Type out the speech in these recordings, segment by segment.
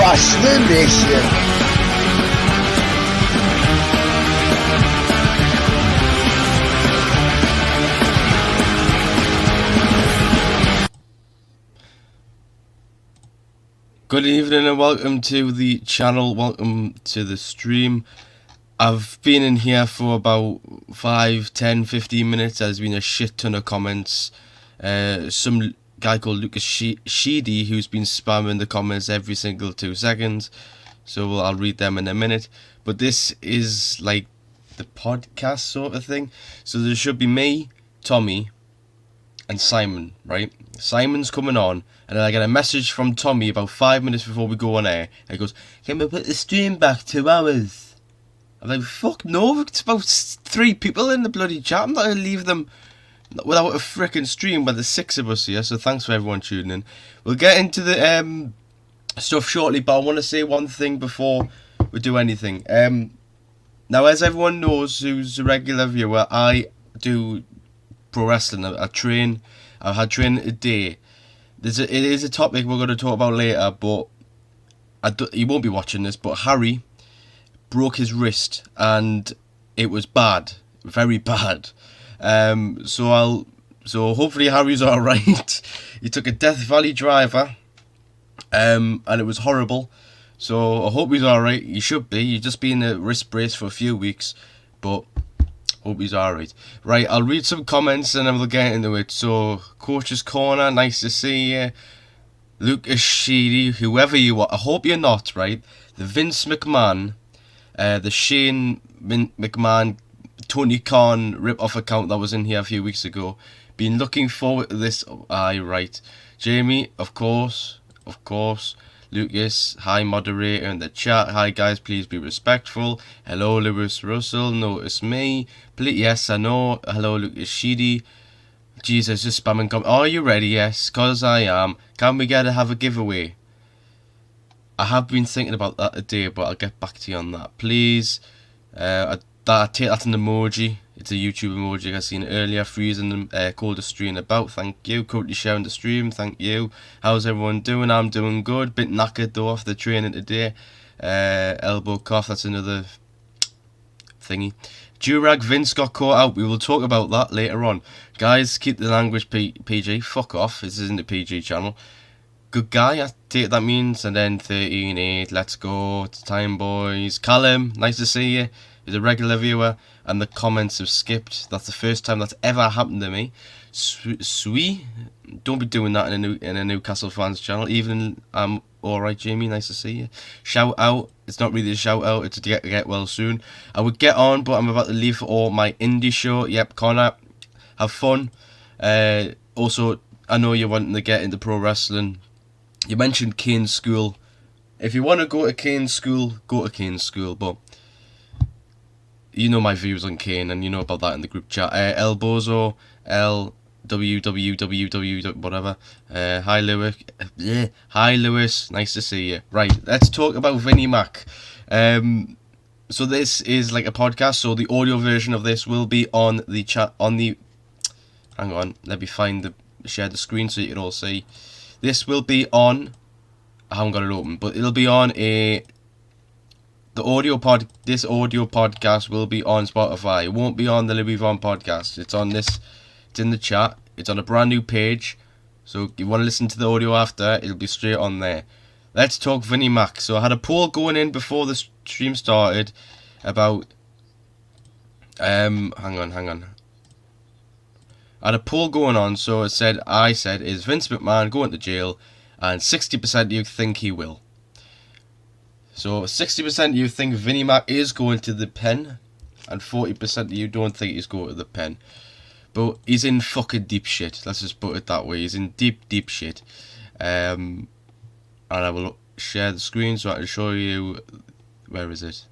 Wrestling Nation. Good evening and welcome to the channel, welcome to the stream. I've been in here for about 5, 10, 15 minutes. There's been a shit ton of comments. Some guy called Lucas Sheedy who's been spamming the comments every single 2 seconds. So I'll read them in a minute. But this is like the podcast sort of thing. So there should be me, Tommy, and Simon, right? Simon's coming on, and then I get a message from Tommy about 5 minutes before we go on air. He goes, "Can we put the stream back 2 hours?" I'm like, fuck no, it's about 3 people in the bloody chat. I'm not going to leave them without a frickin' stream when there's 6 of us here, so thanks for everyone tuning in. We'll get into the stuff shortly, but I want to say one thing before we do anything. Now, as everyone knows who's a regular viewer, I do pro wrestling. I train. I've had training today. It is a topic we're going to talk about later, but he won't be watching this. But Harry broke his wrist, and it was bad, very bad. So hopefully Harry's all right. He took a Death Valley driver, and it was horrible. So I hope he's all right. He should be. He's just been in a wrist brace for a few weeks, but hope he's alright. Right, I'll read some comments and then we'll get into it. So, Coach's Corner, nice to see you. Lucas Sheedy, whoever you are, I hope you're not, right? The Vince McMahon, the Shane McMahon, Tony Khan rip-off account that was in here a few weeks ago. Been looking forward to this. Aye, right. Jamie, of course. Lucas, hi moderator in the chat. Hi guys, please be respectful. Hello Lewis Russell, notice me. Please, yes, I know. Hello Lucas Sheedy. Jesus, just spamming are you ready? Yes, cause I am. Can we have a giveaway? I have been thinking about that today, but I'll get back to you on that. Please. I take that an emoji. It's a YouTube emoji I've seen earlier. Freezing the coldest stream about. Thank you. Currently sharing the stream. Thank you. How's everyone doing? I'm doing good. Bit knackered though after training today. Elbow cough. That's another thingy. Durag Vince got caught out. We will talk about that later on. Guys, keep the language PG. Fuck off. This isn't a PG channel. Good guy, I take that means. And then 13-8. Let's go. It's time, boys. Callum, nice to see you. He's a regular viewer, and the comments have skipped. That's the first time that's ever happened to me. Sweet, don't be doing that in a Newcastle fans channel. Even alright, Jamie, nice to see you. Shout out. It's not really a shout out. It's a get well soon. I would get on, but I'm about to leave for all my indie show. Yep, Connor, have fun. Also, I know you're wanting to get into pro wrestling. You mentioned Kane's School. If you want to go to Kane's School, go to Kane's School. But you know my views on Kane, and you know about that in the group chat. El Bozo, LWWWW, whatever. Hi Lewis. Hi Lewis, nice to see you. Right, let's talk about Vinnie Mac. So this is like a podcast, so the audio version of this will be on the chat, hang on, let me share the screen so you can all see. This will be on, I haven't got it open, but it'll be on this audio podcast will be on Spotify. It won't be on the Louie Von podcast. It's on this. It's in the chat. It's on a brand new page. So if you want to listen to the audio after, it'll be straight on there. Let's talk Vinnie Mac. So I had a poll going in before the stream started about hang on. I had a poll going on, so I said, is Vince McMahon going to jail? And 60% of you think he will. So 60% of you think Vinnie Mac is going to the pen, and 40% of you don't think he's going to the pen. But he's in fucking deep shit. Let's just put it that way. He's in deep shit. And I will share the screen so I can show you. Where is it?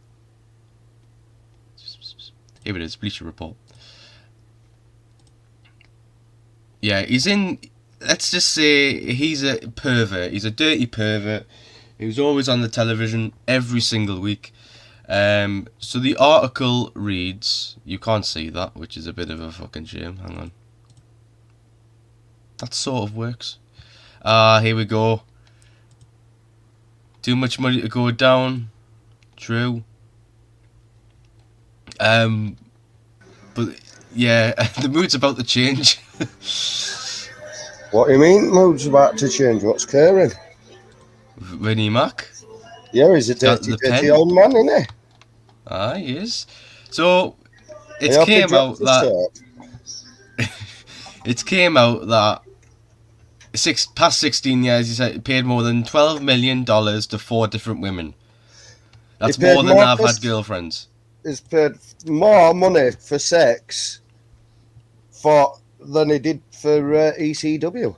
Here it is. Bleacher Report. Yeah, he's in. Let's just say he's a pervert. He's a dirty pervert. He was always on the television every single week. So the article reads, you can't see that, which is a bit of a fucking shame. Hang on. That sort of works. Here we go. Too much money to go down. True. But yeah, the mood's about to change. What do you mean? Mood's about to change. What's occurring? Vinnie Mac. Yeah, he's a dirty old man, isn't he? Ah, he is. So it came out that past 16 years he paid more than $12 million to 4 different women. That's more than I've had girlfriends. He's paid more money for sex than he did for ECW.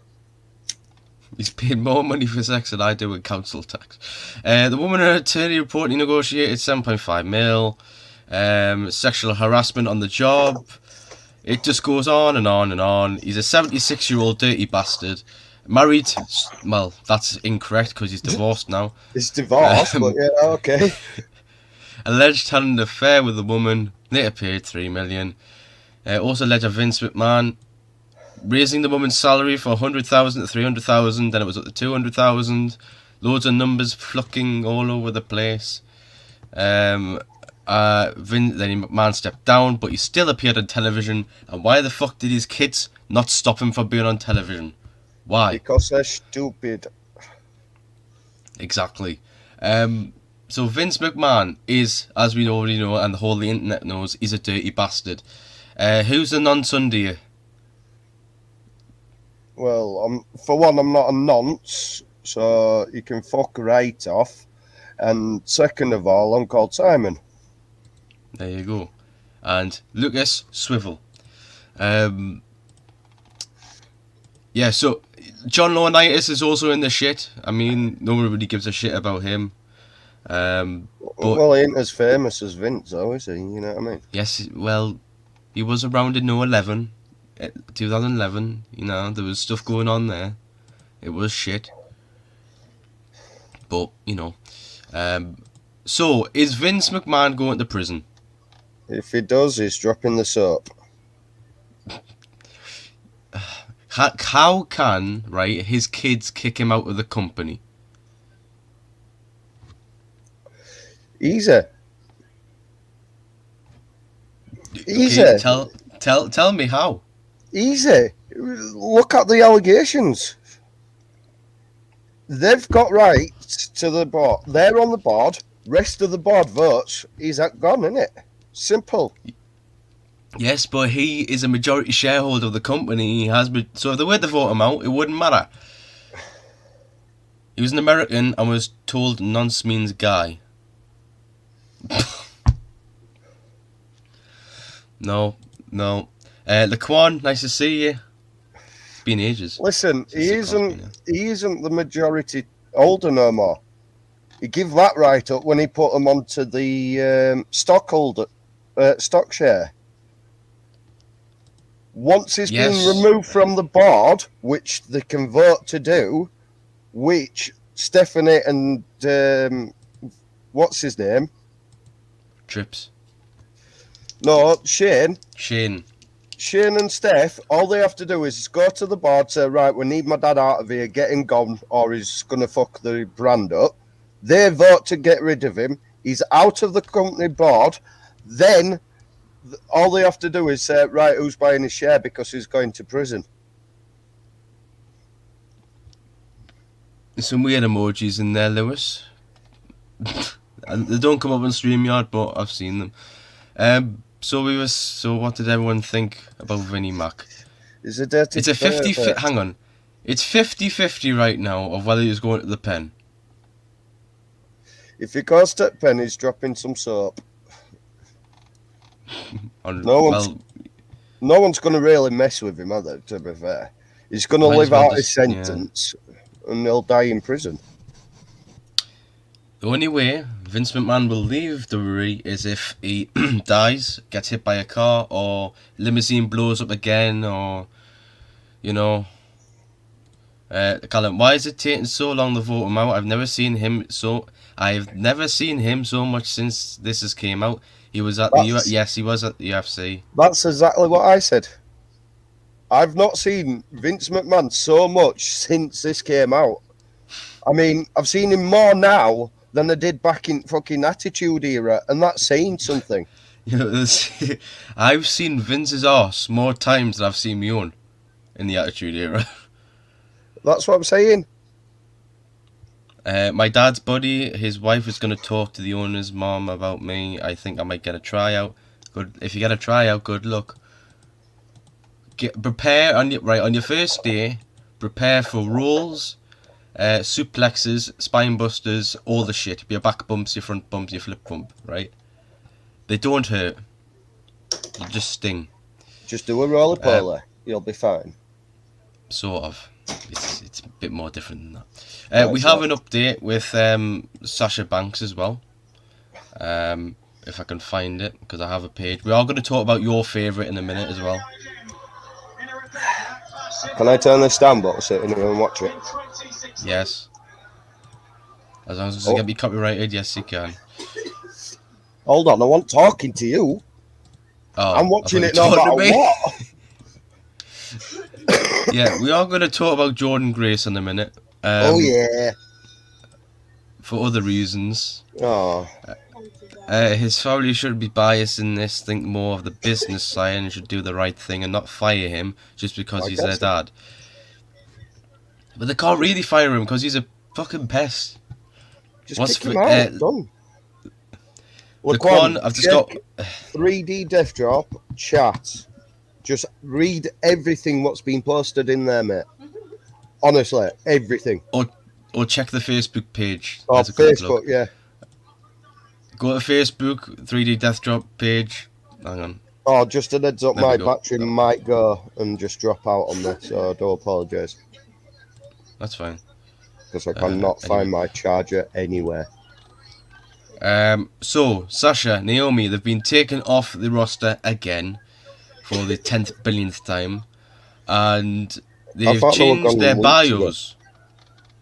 He's paid more money for sex than I do with council tax. The woman and her attorney reportedly negotiated $7.5 million. Sexual harassment on the job. It just goes on and on and on. He's a 76-year-old dirty bastard. Married. Well, that's incorrect because he's divorced now. He's divorced, but yeah, okay. Alleged had an affair with a woman. Later paid $3 million. Also alleged Vince McMahon raising the woman's salary from $100,000 to $300,000. Then it was up to $200,000. Loads of numbers flucking all over the place. Then McMahon stepped down, but he still appeared on television. And why the fuck did his kids not stop him from being on television? Why? Because they're stupid. Exactly. So Vince McMahon is, as we already know, and the whole the internet knows, he's a dirty bastard. Who's the nonce under you? Well, for one, I'm not a nonce, so you can fuck right off. And second of all, I'm called Simon. There you go. And Lucas Swivel. Yeah, so John Laurinaitis is also in the shit. I mean, nobody really gives a shit about him. Well, he ain't as famous as Vince, though, is he? You know what I mean? Yes, well, he was around in 2011. You know, there was stuff going on there. It was shit. But, you know. So, is Vince McMahon going to prison? If he does, he's dropping the soap. How can, right, his kids kick him out of the company? Easy. Okay, tell me how. Easy. Look at the allegations. They've got rights to the board. They're on the board. Rest of the board votes. He's gone, isn't it? Simple. Yes, but he is a majority shareholder of the company. He has, so if they were to vote him out, it wouldn't matter. He was an American and was told nonce means guy. No. Laquan, nice to see you. It's been ages. Listen, he isn't the majority holder no more. He gave that right up when he put him onto the stock share. Once he's been removed from the board, which they can vote to do, which Stephanie and what's his name? Trips. No, Shane and Steph, all they have to do is go to the board, say, right, we need my dad out of here, get him gone, or he's going to fuck the brand up. They vote to get rid of him. He's out of the company board. Then all they have to do is say, right, who's buying his share because he's going to prison. There's some weird emojis in there, Lewis. And they don't come up on StreamYard, but I've seen them. So what did everyone think about Vinnie Mac? It's a 50-50. Hang on. It's 50-50 right now of whether he's going to the pen. If he goes to the pen, he's dropping some soap. No one's going to really mess with him, are they, to be fair? He's going to live out his sentence and he'll die in prison. The only way Vince McMahon will leave WWE is if he dies, gets hit by a car, or limousine blows up again, or, you know. Callum, why is it taking so long to vote him out? I've never seen him so much since this has came out. He was at he was at the UFC. That's exactly what I said. I've not seen Vince McMahon so much since this came out. I mean, I've seen him more now than I did back in fucking Attitude Era, and that's saying something. You know, I've seen Vince's arse more times than I've seen my own in the Attitude Era. That's what I'm saying. My dad's buddy, his wife is going to talk to the owner's mom about me. I think I might get a tryout. Good. If you get a tryout, good luck. Prepare on your first day. Prepare for rolls, suplexes, spine busters, all the shit. Your back bumps, your front bumps, your flip bump. Right? They don't hurt. You just sting. Just do a roller-poly. You'll be fine. Sort of. It's a bit more different than that. We have an update with Sasha Banks as well. If I can find it, because I have a page. We are going to talk about your favourite in a minute as well. Can I turn this down, but sit in here and watch it? Yes. As long as it doesn't get me copyrighted, yes you can. Hold on, I want talking to you. Oh, I'm watching it no matter what. Yeah, we are going to talk about Jordan Grace in a minute. Oh yeah. For other reasons. Oh. His family should be biased in this, think more of the business side and should do the right thing and not fire him just because he's their dad. But they can't really fire him because he's a fucking pest. Just kick him out, done. Laquan, I've just got 3D Death Drop chat. Just read everything what's been posted in there, mate. Honestly, everything. Or check the Facebook page. Oh, Facebook, yeah. Go to Facebook, 3D Death Drop page. Hang on. Oh, just a heads up, my battery might go and just drop out on this, so I do apologise. That's fine. Because I cannot find my charger anywhere. So, Sasha, Naomi, they've been taken off the roster again for the 10th billionth time. And they've changed their bios.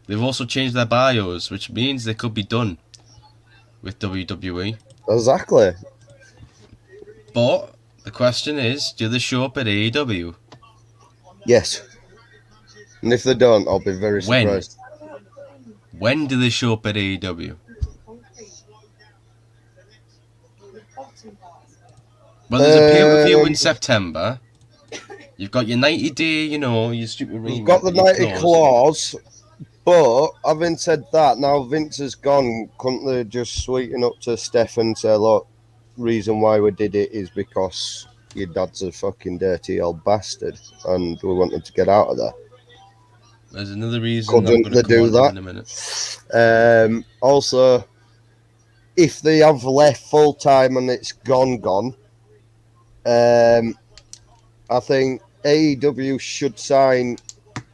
They've also changed their bios, which means they could be done with WWE. Exactly. But the question is, do they show up at AEW? Yes. And if they don't, I'll be very surprised. When do they show up at AEW? Well, there's a pay-per-view in September. You've got your 90-day, your stupid... You've got the 90 clause. But, having said that, now Vince has gone, couldn't they just sweeten up to Steph and say, look, reason why we did it is because your dad's a fucking dirty old bastard and we wanted to get out of there. There's another reason. Couldn't they do that? In a minute. Also, if they have left full time and it's gone, I think AEW should sign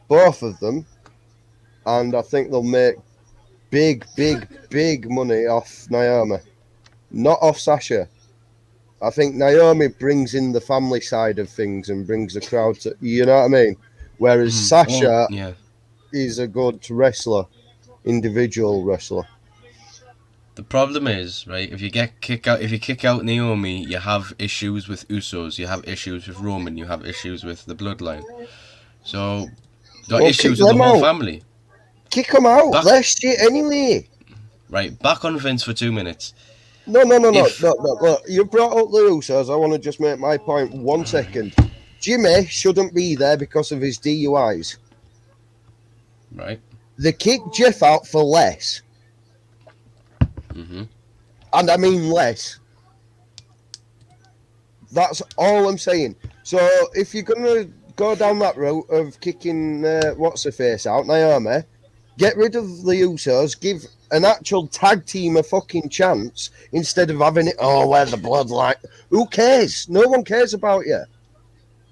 both of them, and I think they'll make big money off Naomi, not off Sasha. I think Naomi brings in the family side of things and brings the crowd to, you know what I mean? Whereas Sasha is a good wrestler, individual wrestler. The problem is, right, if you kick out Naomi, you have issues with Usos, you have issues with Roman, you have issues with the bloodline. So, you got issues with the whole family. Kick them out. They're shit anyway. Right, back on Vince for 2 minutes. No. Look, you brought up the Usos. I want to just make my point 1 second. Jimmy shouldn't be there because of his DUIs. Right. They kicked Jeff out for less. Mm-hmm. And I mean less. That's all I'm saying. So if you're going to go down that route of kicking what's-her-face out, Naomi, get rid of the Usos, give an actual tag team a fucking chance instead of having it, we're the bloodline. Who cares? No one cares about you.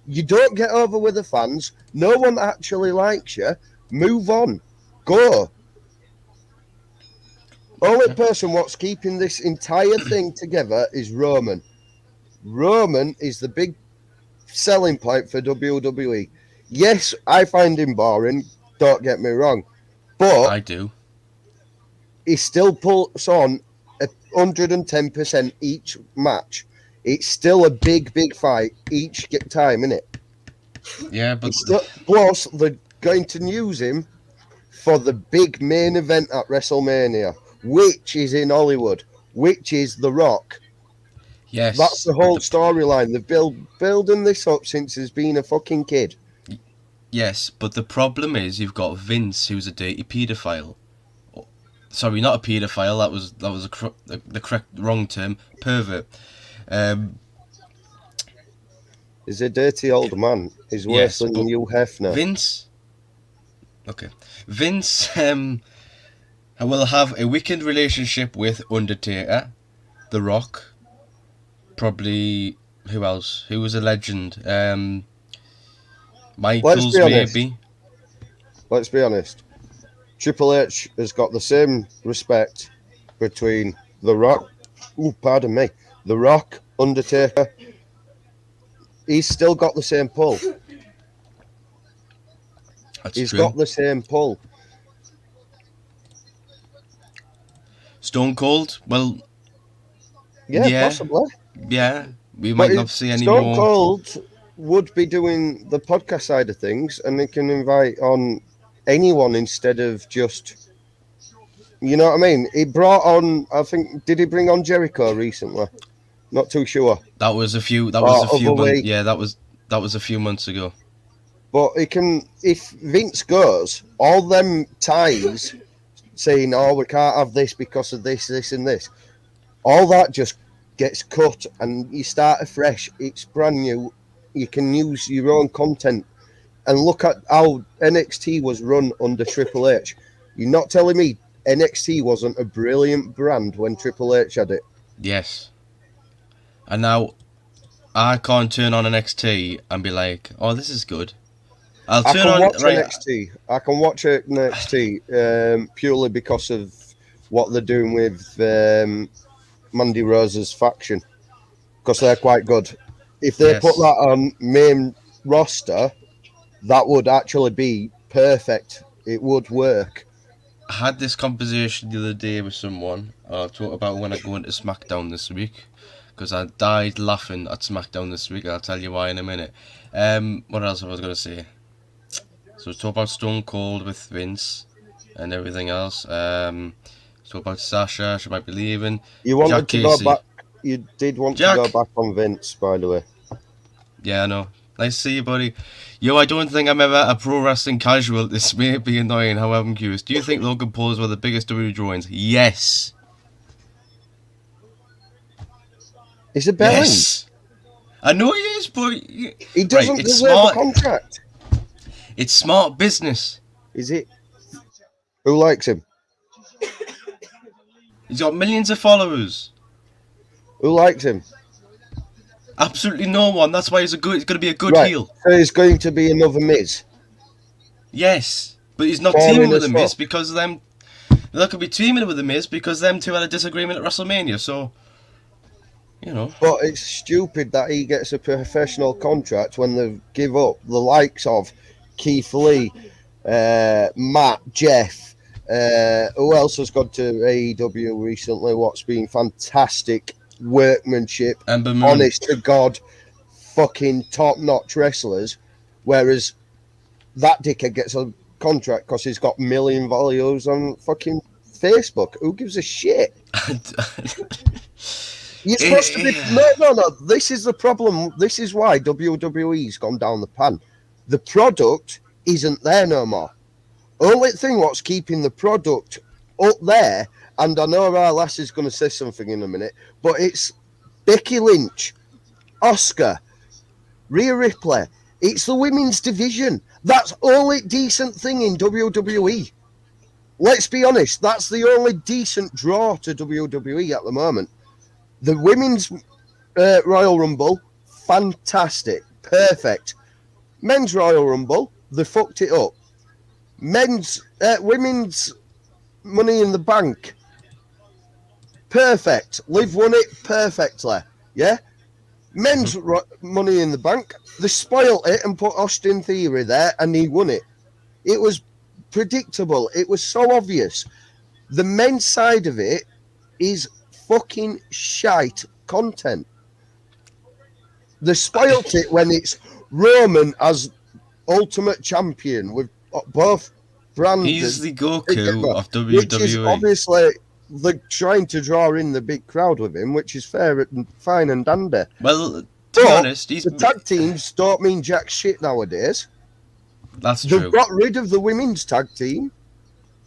You don't get over with the fans. No one actually likes you. Move on. Go. Only person what's keeping this entire thing together is Roman. Roman is the big selling point for WWE. Yes, I find him boring. Don't get me wrong. But I do. He still puts on 110% each match. It's still a big fight each time, isn't it? Yeah, but plus they're going to use him for the big main event at WrestleMania, which is in Hollywood, which is The Rock. Yes. That's the whole storyline. They've building this up since he's been a fucking kid. Yes, but the problem is you've got Vince, who's a dirty paedophile. Sorry, not a paedophile. That was the correct wrong term. Pervert. He's a dirty old man. He's worse than Hugh Hefner. Vince. Okay, Vince will have a wicked relationship with Undertaker, The Rock, probably who else? Who was a legend? Michaels, maybe. Let's be honest. Triple H has got the same respect between The Rock. The Rock, Undertaker. He's still got the same pull. He's got the same pull. Stone Cold? Well, yeah, possibly. Yeah, we might not see any Stone more. Stone Cold would be doing the podcast side of things, and he can invite on anyone instead of just, you know what I mean? He brought on, I think, did he bring on Jericho recently? Not too sure. That was a few months ago. But he can, if Vince goes, all them ties saying, oh, we can't have this because of this, this, and this, all that just gets cut and you start afresh. It's brand new. You can use your own content. And look at how NXT was run under Triple H. You're not telling me NXT wasn't a brilliant brand when Triple H had it? Yes. And now I can't turn on NXT and be like, oh, this is good. I can watch NXT purely because of what they're doing with Mandy Rose's faction, because they're quite good. If they put that on main roster, that would actually be perfect. It would work. I had this conversation the other day with someone. I'll talk about when I go into Smackdown this week, because I died laughing at Smackdown this week. I'll tell you why in a minute. What else was I going to say? So talk about Stone Cold with Vince and everything else. Talk about Sasha. She might be leaving. You wanted to go back. You did want to go back on Vince, by the way. Yeah, I know. Nice to see you, buddy. Yo, I don't think I'm ever a pro wrestling casual. This may be annoying, however, I'm curious. Do you think Logan Paul is one of the biggest WWE drawings? Yes. Is it Belling? Yes. I know he is, but he doesn't deserve a contract. It's smart business. Is it? Who likes him? He's got millions of followers. Who likes him? Absolutely no one. That's why he's going to be a good heel. So he's going to be another Miz. Yes, but he's not teaming with the Miz because them. They could be teaming with the Miz because them two had a disagreement at WrestleMania. So, you know. But it's stupid that he gets a professional contract when they give up the likes of Keith Lee, Matt, Jeff. Who else has gone to AEW recently? What's been fantastic workmanship, honest to God, fucking top-notch wrestlers, whereas that dickhead gets a contract because he's got million followers on fucking Facebook. Who gives a shit? You're supposed to be... No. This is the problem. This is why WWE's gone down the pan. The product isn't there no more. Only thing what's keeping the product up there, and I know our lass is going to say something in a minute, but it's Becky Lynch, Asuka, Rhea Ripley. It's the women's division. That's only decent thing in WWE. Let's be honest, that's the only decent draw to WWE at the moment. The women's Royal Rumble, fantastic, perfect. Men's Royal Rumble, they fucked it up. Women's Money in the Bank, perfect. Liv won it perfectly. Yeah. Men's Money in the Bank, they spoiled it and put Austin Theory there, and he won it. It was predictable. It was so obvious. The men's side of it is fucking shite content. They spoiled it when it's Roman as Ultimate Champion with both brand. He's the Goku of WWE. Which is obviously they're trying to draw in the big crowd with him, which is fair and fine and dandy. Well, to be honest, the tag teams don't mean jack shit nowadays. That's true. They've got rid of the women's tag team.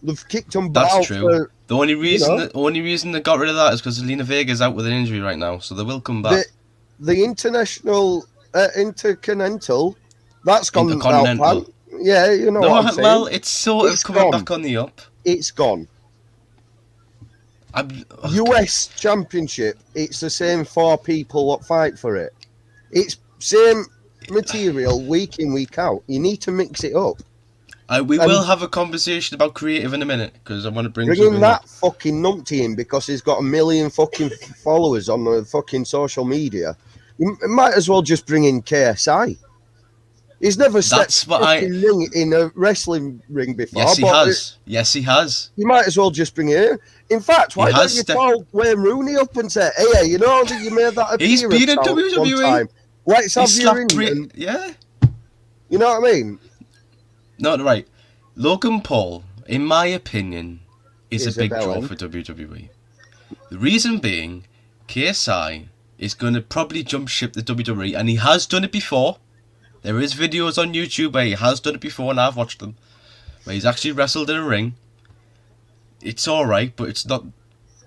They've kicked them out. That's true. The only reason they got rid of that is because Zelina Vega's out with an injury right now, so they will come back. The international, intercontinental, that's gone Intercontinental. out. Yeah, you know what I'm saying. Well, it's sort of coming back on the up. It's gone. US Championship, it's the same 4 people that fight for it. It's same material week in, week out. You need to mix it up. We will have a conversation about creative in a minute, because I want to bring in that fucking numpty in because he's got 1 million fucking followers on the fucking social media. You might as well just bring in KSI. He's never stepped in a wrestling ring before. Yes, he has. Yes, he has. You might as well just bring it in. In fact, why don't you call Wayne Rooney up and say, hey, you know that you made that appearance? He's been in WWE. One time. Let's have you in. Yeah. You know what I mean? No, right. Logan Paul, in my opinion, is a big draw for WWE. The reason being, KSI is going to probably jump ship the WWE, and he has done it before. There is videos on YouTube where he has done it before, and I've watched them, where he's actually wrestled in a ring. It's alright, but it's not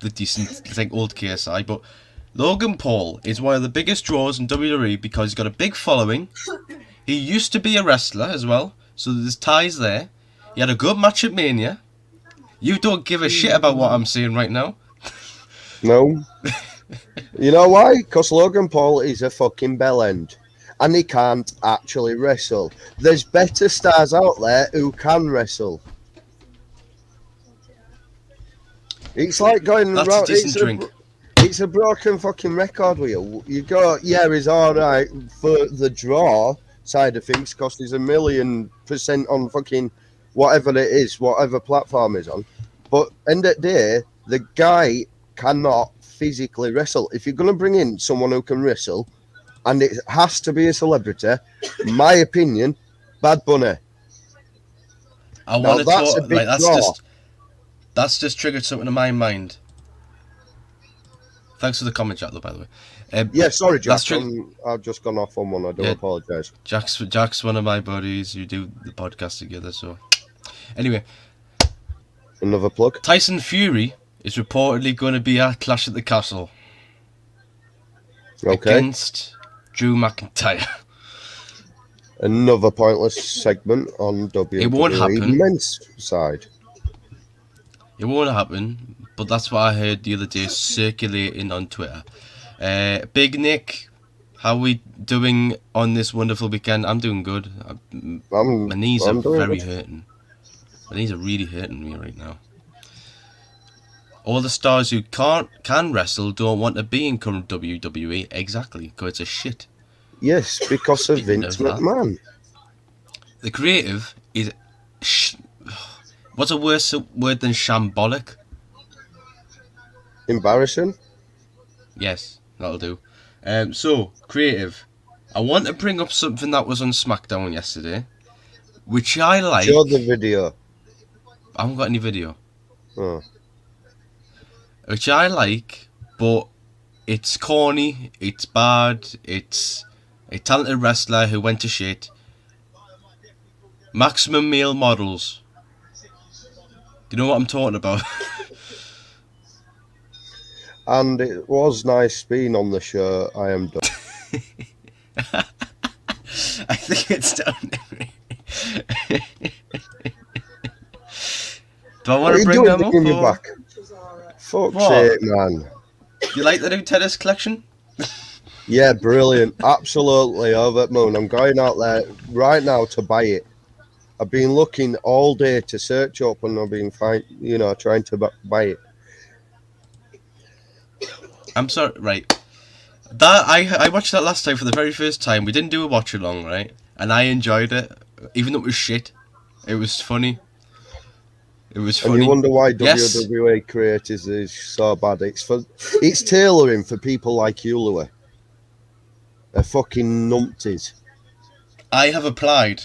the decent, like, old KSI. But Logan Paul is one of the biggest draws in WWE because he's got a big following. He used to be a wrestler as well, so there's ties there. He had a good match at Mania. You don't give a shit about what I'm saying right now. No. You know why? Because Logan Paul is a fucking bellend. And he can't actually wrestle. There's better stars out there who can wrestle. It's like going around. That's a decent drink. It's a broken fucking record wheel. You go, yeah, he's alright for the draw side of things because he's 1,000,000% on fucking whatever it is, whatever platform he's on. But end of the day, the guy cannot physically wrestle. If you're going to bring in someone who can wrestle, and it has to be a celebrity, my opinion, Bad Bunny. I want to talk. Right, that's just triggered something in my mind. Thanks for the comment, Jack, though, by the way. Yeah, sorry, Jack. I've just gone off on one. I do apologise. Jack's one of my buddies. You do the podcast together, so... Anyway. Another plug. Tyson Fury is reportedly going to be at Clash at the Castle. Okay. Against Drew McIntyre. Another pointless segment on WWE. It won't happen. Men's side. It won't happen, but that's what I heard the other day circulating on Twitter. Big Nick, how are we doing on this wonderful weekend? I'm doing good. My knees are very hurting. My knees are really hurting me right now. All the stars who can wrestle don't want to be in current WWE. Exactly, because it's a shit. Yes, because of Vince McMahon. The creative is... What's a worse word than shambolic? Embarrassing? Yes, that'll do. So, creative. I want to bring up something that was on Smackdown yesterday, which I like. Show the video. I haven't got any video. Oh. Which I like, but it's corny, it's bad, it's a talented wrestler who went to shit. Maximum male models. Do you know what I'm talking about? And it was nice being on the show. I am done. I think it's done. Do I want to bring them up? Back? Fuck's sake, man. You like the new tennis collection? Yeah, brilliant. Absolutely over the moon. I'm going out there right now to buy it. I've been looking all day to search up and I've been trying to buy it. I'm sorry, right. That I watched that last time for the very first time. We didn't do a watch along, right? And I enjoyed it. Even though it was shit. It was funny. It was funny. And you wonder why WWE creators is so bad. It's tailoring for people like you, Louie. They're fucking numpties. I have applied.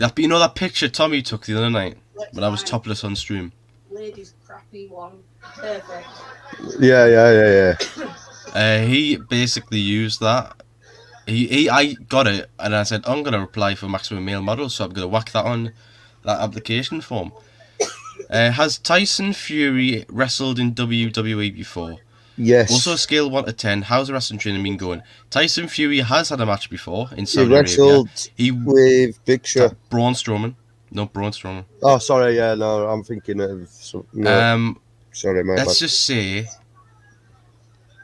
That picture Tommy took the other night when I was topless on stream. Ladies crappy one. Perfect. Yeah. He basically used that. I got it, and I said, I'm going to apply for maximum male models, so I'm going to whack that on that application form. Has Tyson Fury wrestled in WWE before? Yes. Also, scale 1 to 10, how's the wrestling training been going? Tyson Fury has had a match before in He Saudi wrestled Arabia. with Big Show. Braun Strowman. No, Braun Strowman. Oh, sorry, yeah, no, I'm thinking of... sorry, my bad. Let's just say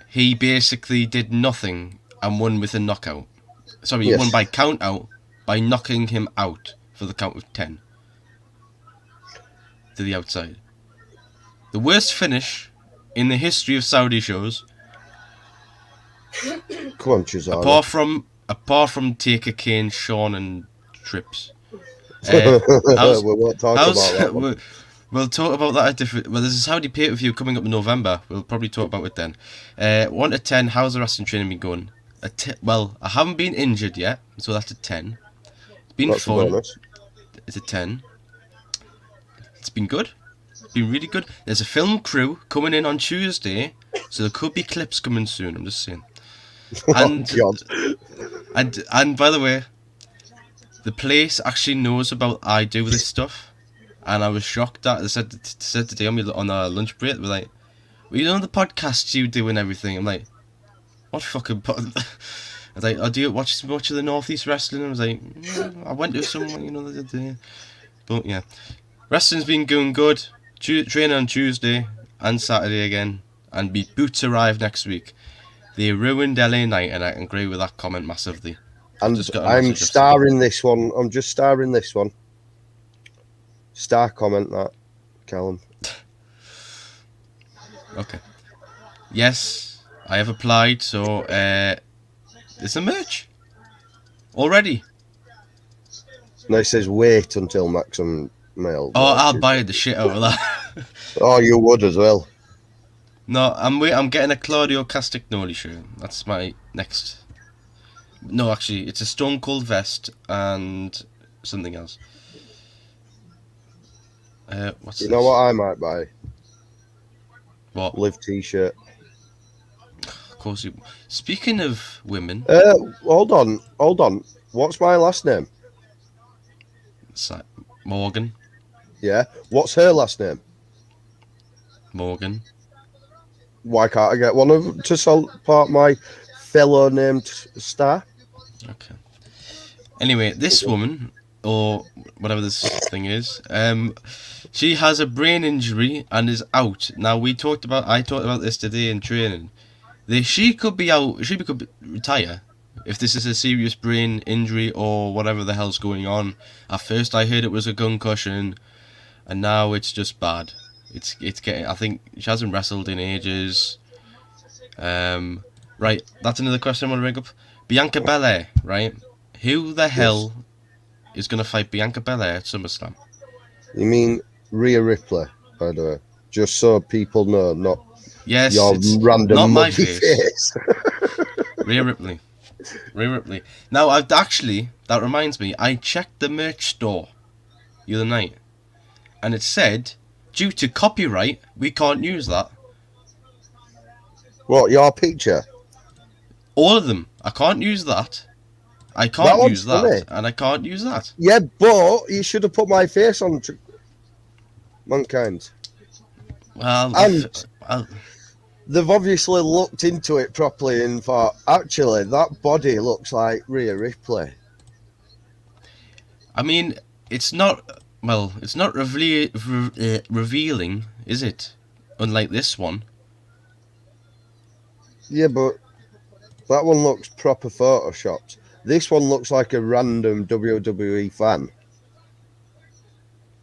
he basically did nothing and won with a knockout. Sorry, he won by count out by knocking him out for the count of 10 to the outside. The worst finish in the history of Saudi shows. Come on, Chisholm. Apart from Taker, Kane, Shawn, and Trips. We won't talk about that. We'll talk about that at different. Well, there's a Saudi pay-per-view coming up in November. We'll probably talk about it then. 1 to 10. How's the wrestling training been going? Well, I haven't been injured yet, so that's a 10. It's been fun. It's a 10. It's been good. It's been really good. There's a film crew coming in on Tuesday, so there could be clips coming soon. I'm just saying. And and by the way, the place actually knows about I do this stuff, and I was shocked that they said today on our lunch break, they're like, well, you know the podcasts you do and everything. I'm like, what fucking I was like, oh, do you watch much of the Northeast Wrestling? I was like, yeah, I went to someone, the other day. But yeah, wrestling's been going good. Training on Tuesday and Saturday again, and be boots arrive next week. They ruined LA Knight, and I can agree with that comment massively. And I'm starring this one. I'm just starring this one. Star comment that, Callum. Okay. Yes, I have applied, so it's a merch already. No, it says wait until maximum male. Oh, I'll buy the shit out of that. Oh, you would as well. No, I'm getting a Claudio Castagnoli shirt. That's my next. No, actually, it's a Stone Cold vest and something else. What's you this? know what I might buy? What? Liv t-shirt. Of course you. Speaking of women. Hold on. What's my last name? Morgan. Yeah. What's her last name? Morgan. Why can't I get one of to support my fellow named star? Okay. Anyway, this woman, or whatever this thing is, she has a brain injury and is out. Now I talked about this today in training. She could be out. She could retire if this is a serious brain injury or whatever the hell's going on. At first, I heard it was a concussion, and now it's just bad. It's getting. I think she hasn't wrestled in ages. Right, that's another question I want to bring up. Bianca Belair, right? Who the hell is going to fight Bianca Belair at SummerSlam? You mean Rhea Ripley, by the way? Just so people know, not your random not my face. Rhea Ripley. Now, that reminds me, I checked the merch store the other night, and it said, due to copyright, we can't use that. What, your picture? All of them. I can't use that. I can't use that, funny. And I can't use that. Yeah, but you should have put my face on Mankind. Well, they've obviously looked into it properly and thought, actually, that body looks like Rhea Ripley. I mean, it's not revealing, is it? Unlike this one. Yeah, but that one looks proper photoshopped. This one looks like a random WWE fan.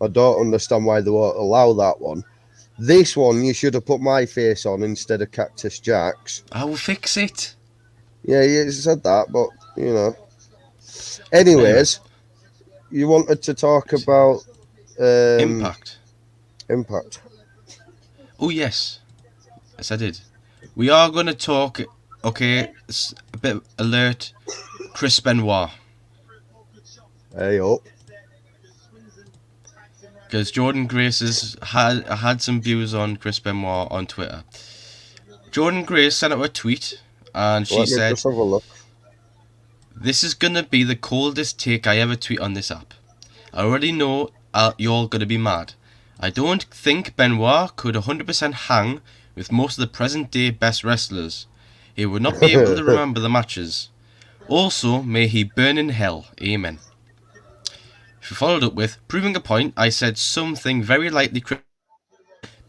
I don't understand why they won't allow that one. This one, you should have put my face on instead of Cactus Jack's. I will fix it. Yeah, you said that, but, you know. Anyways, you wanted to talk about... Impact. Oh, yes. Yes, I did. We are going to talk... Okay, a bit alert. Chris Benoit. Hey, up. because Jordan Grace had some views on Chris Benoit on Twitter. Jordan Grace sent out a tweet, and she said, just have a look. "This is gonna be the coldest take I ever tweet on this app. I already know you're all gonna be mad. I don't think Benoit could 100% hang with most of the present day best wrestlers. He would not be able to remember the matches. Also, may he burn in hell. Amen." She followed up with, "Proving a point, I said something very lightly.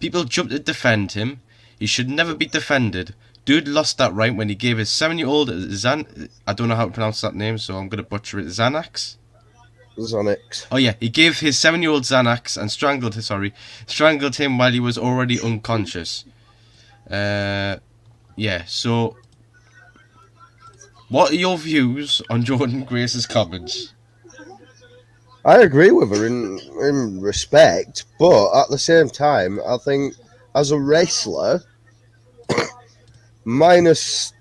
People jumped to defend him. He should never be defended. Dude lost that right when he gave his 7-year-old I don't know how to pronounce that name, so I'm going to butcher it. Xanax? Oh yeah, he gave his 7-year-old Xanax and strangled him while he was already unconscious." Yeah, so what are your views on Jordan Grace's comments? I agree with her in respect, but at the same time, I think as a wrestler, minus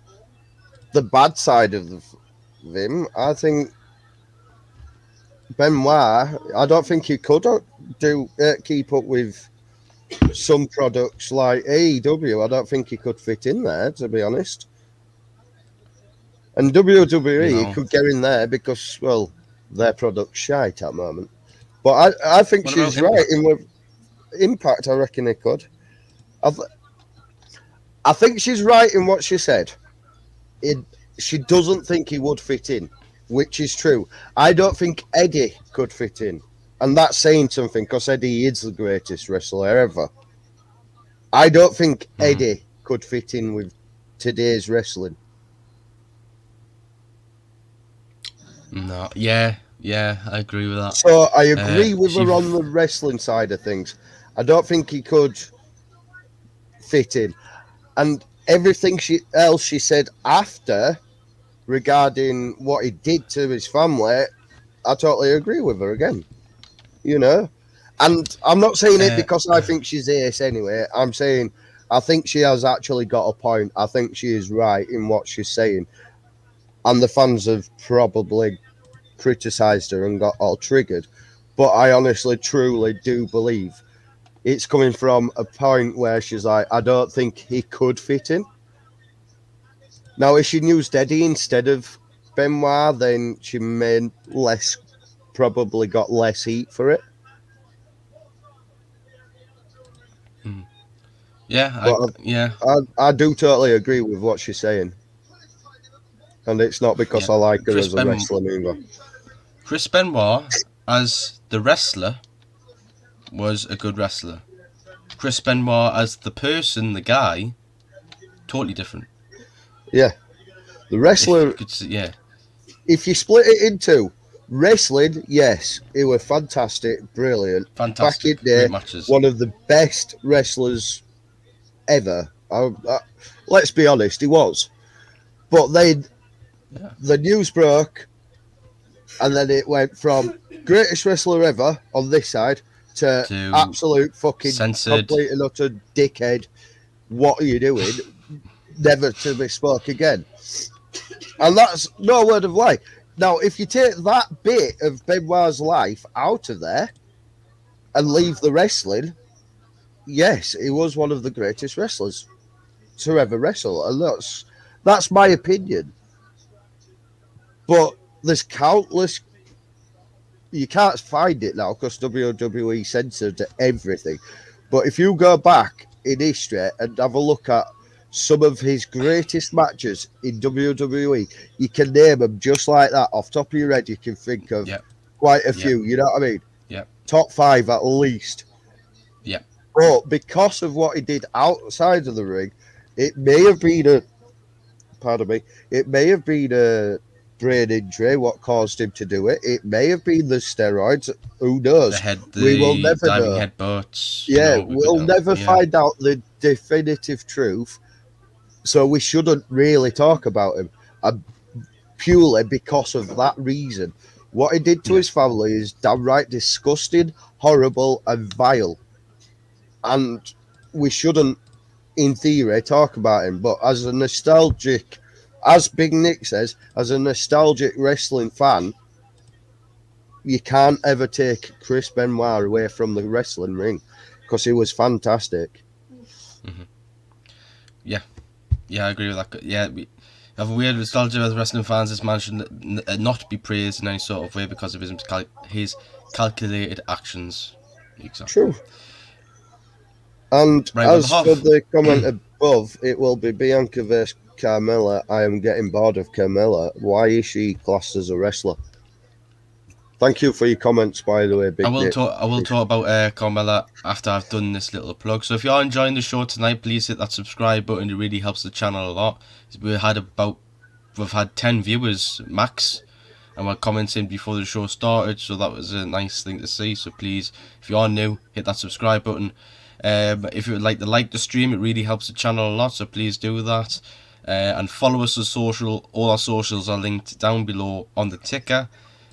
the bad side of him, I think Benoit, I don't think he could keep up with some products like AEW. I don't think he could fit in there, to be honest. And WWE, he could get in there because, well, their product's shite at the moment. But I think she's right. With Impact, I reckon he could. I think she's right in what she said. She doesn't think he would fit in, which is true. I don't think Eddie could fit in. And that's saying something, because Eddie is the greatest wrestler ever. I don't think Eddie could fit in with today's wrestling. No, yeah, I agree with that. So I agree with her on the wrestling side of things. I don't think he could fit in. And everything else she said after regarding what he did to his family, I totally agree with her again. You know? And I'm not saying it because I think she's ace anyway. I'm saying I think she has actually got a point. I think she is right in what she's saying. And the fans have probably criticised her and got all triggered. But I honestly, truly do believe it's coming from a point where she's like, I don't think he could fit in. Now, if she used Eddie instead of Benoit, then she may probably got less heat for it. Yeah, I do totally agree with what she's saying. And it's not because I like her as a wrestler either. Chris Benoit, as the wrestler, was a good wrestler. Chris Benoit, as the person, the guy, totally different. Yeah. The wrestler... If you split it into wrestling, yes, he was fantastic, brilliant. Fantastic, back in there, matches. One of the best wrestlers ever. Let's be honest, he was. But the news broke, and then it went from greatest wrestler ever on this side to absolute fucking censored, complete and utter dickhead. What are you doing? Never to be spoke again. And that's no word of lie. Now, if you take that bit of Benoit's life out of there and leave the wrestling, yes, he was one of the greatest wrestlers to ever wrestle. And that's my opinion. But there's countless... You can't find it now because WWE censored everything. But if you go back in history and have a look at some of his greatest matches in WWE, you can name them just like that. Off the top of your head, you can think of quite a few. You know what I mean? Yeah. Top 5 at least. Yeah. But because of what he did outside of the ring, it may have been a brain injury, what caused him to do it. It may have been the steroids. Who knows? We will never know. Headbutts. Yeah, we'll never find out the definitive truth. So we shouldn't really talk about him. Purely because of that reason. What he did to his family is downright disgusting, horrible, and vile. And we shouldn't, in theory, talk about him. But as a nostalgic... As Big Nick says, as a nostalgic wrestling fan, you can't ever take Chris Benoit away from the wrestling ring because he was fantastic. Yeah, I agree with that. Yeah, we have a weird nostalgia as wrestling fans. This man should not be praised in any sort of way because of his calculated actions. Exactly. True. And right, as for the comment above, it will be Bianca versus Carmella. I am getting bored of Carmella. Why is she classed as a wrestler? Thank you for your comments, by the way, Big I will Nick. talk about Carmella after I've done this little plug. So if you are enjoying the show tonight, please hit that subscribe button. It really helps the channel a lot. We've had 10 viewers max, and we're commenting before the show started, so that was a nice thing to see. So please, if you are new, hit that subscribe button. If you would like to like the stream, it really helps the channel a lot, so please do that. And follow us on social. All our socials are linked down below on the ticker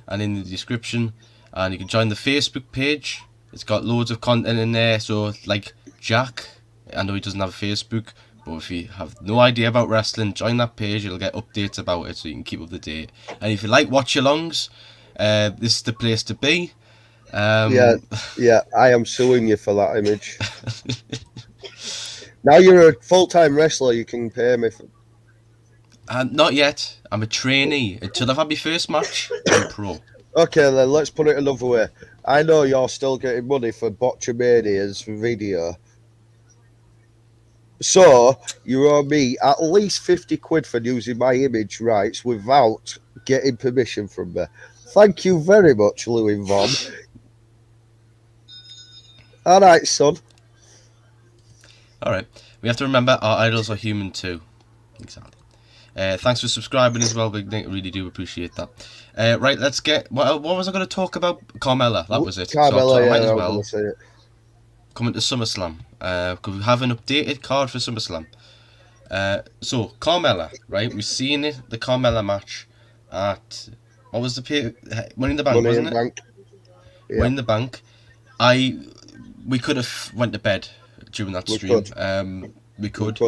and in the description. And you can join the Facebook page. It's got loads of content in there. So like Jack, I know he doesn't have a Facebook, but if you have no idea about wrestling, join that page. You'll get updates about it so you can keep up to date. And if you like watch-alongs, this is the place to be. Yeah, I am suing you for that image. Now you're a full-time wrestler, you can pay me for... Not yet. I'm a trainee. Until I've had my first match, I'm pro. Okay, then let's put it another way. I know you're still getting money for Botchamania's video. So, you owe me at least 50 quid for using my image rights without getting permission from me. Thank you very much, Louie Von. Alright, son. Alright. We have to remember our idols are human too. Exactly. Thanks for subscribing as well, Big Nick. Really do appreciate that. Right, let's get... What was I going to talk about? Carmella, that was it. Carmella, so I was well going to say it. Coming to SummerSlam. Because we have an updated card for SummerSlam. So, Carmella, right? We've seen it, the Carmella match at... What was the... Money in the Bank, Money wasn't in it? Bank. Yeah. Money in the Bank. We could have went to bed during that stream. We could.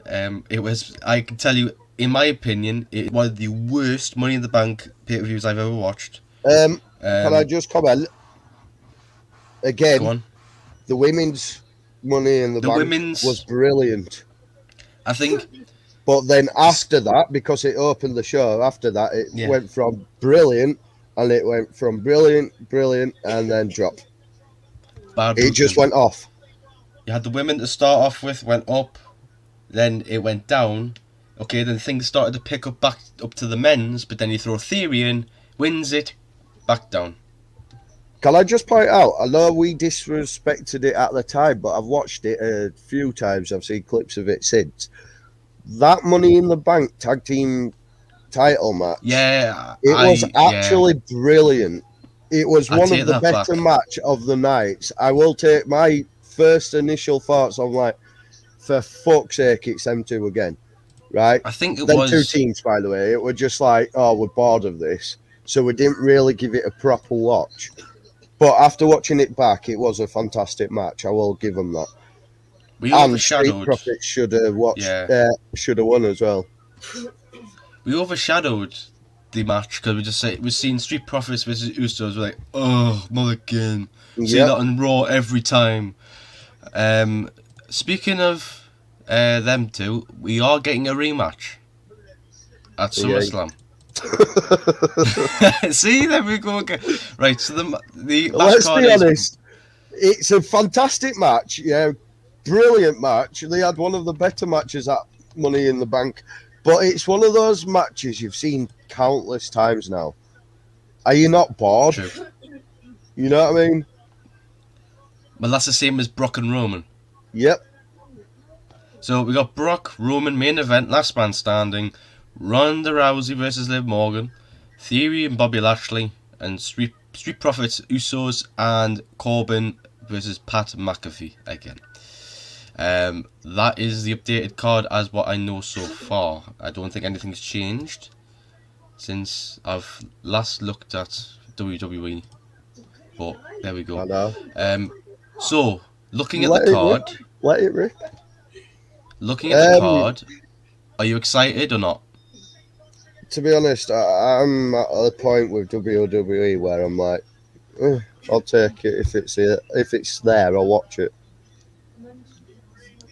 It was... I can tell you... In my opinion, it was one of the worst Money in the Bank pay-per-views I've ever watched. Can I just comment? Again, go on. The women's Money in the Bank was brilliant. I think... But then after that, because it opened the show, after that, it went from brilliant, and it went from brilliant, and then dropped. It just went off. You had the women to start off with, went up, then it went down. Okay, then things started to pick up back up to the men's, but then you throw Theory in, wins it, back down. Can I just point out, I know we disrespected it at the time, but I've watched it a few times. I've seen clips of it since. That Money in the Bank tag team title match. Yeah. It was actually brilliant. It was one of the better match of the nights. I will take my first initial thoughts on like, for fuck's sake, it's them two again. Right? I think it then was... two teams, by the way. It was just like, oh, we're bored of this. So we didn't really give it a proper watch. But after watching it back, it was a fantastic match. I will give them that. And Street Profits should have won as well. We overshadowed the match because we're seeing Street Profits versus Usos. We're like, oh, not again. See that on Raw every time. Speaking of them two, we are getting a rematch at SummerSlam. See, there we go again. Right, so the let's be honest, it's a fantastic match. Yeah, brilliant match. They had one of the better matches at Money in the Bank, but it's one of those matches you've seen countless times now. Are you not bored? True. You know what I mean? Well, that's the same as Brock and Roman. Yep. So we got Brock, Roman, main event, last man standing, Ronda Rousey versus Liv Morgan, Theory and Bobby Lashley, and Street Profits, Usos, and Corbin versus Pat McAfee again. That is the updated card as what I know so far. I don't think anything's changed since I've last looked at WWE. But there we go. I know. So looking at the card. Let it rip. Looking at the card, are you excited or not? to be honest, I'm at a point with WWE where I'm like, I'll take it if it's here. If it's there, I'll watch it.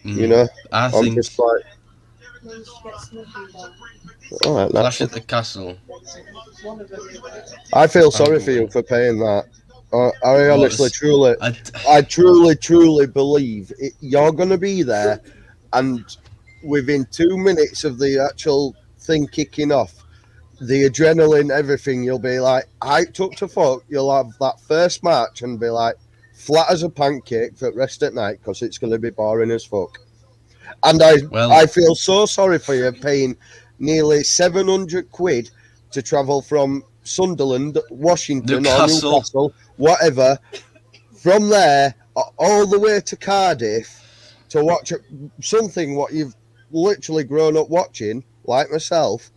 You know, I'm just like, all right, Clash at the Castle. I feel sorry for you for paying that. I honestly, truly, I truly believe you're going to be there, and within 2 minutes of the actual thing kicking off, the adrenaline, everything, you'll be like hyped up to fuck. You'll have that first match and be like flat as a pancake for the rest at night because it's going to be boring as fuck. And I feel so sorry for you paying nearly 700 quid to travel from Sunderland, Washington, or Newcastle, whatever, from there all the way to Cardiff to watch something what you've literally grown up watching, like myself,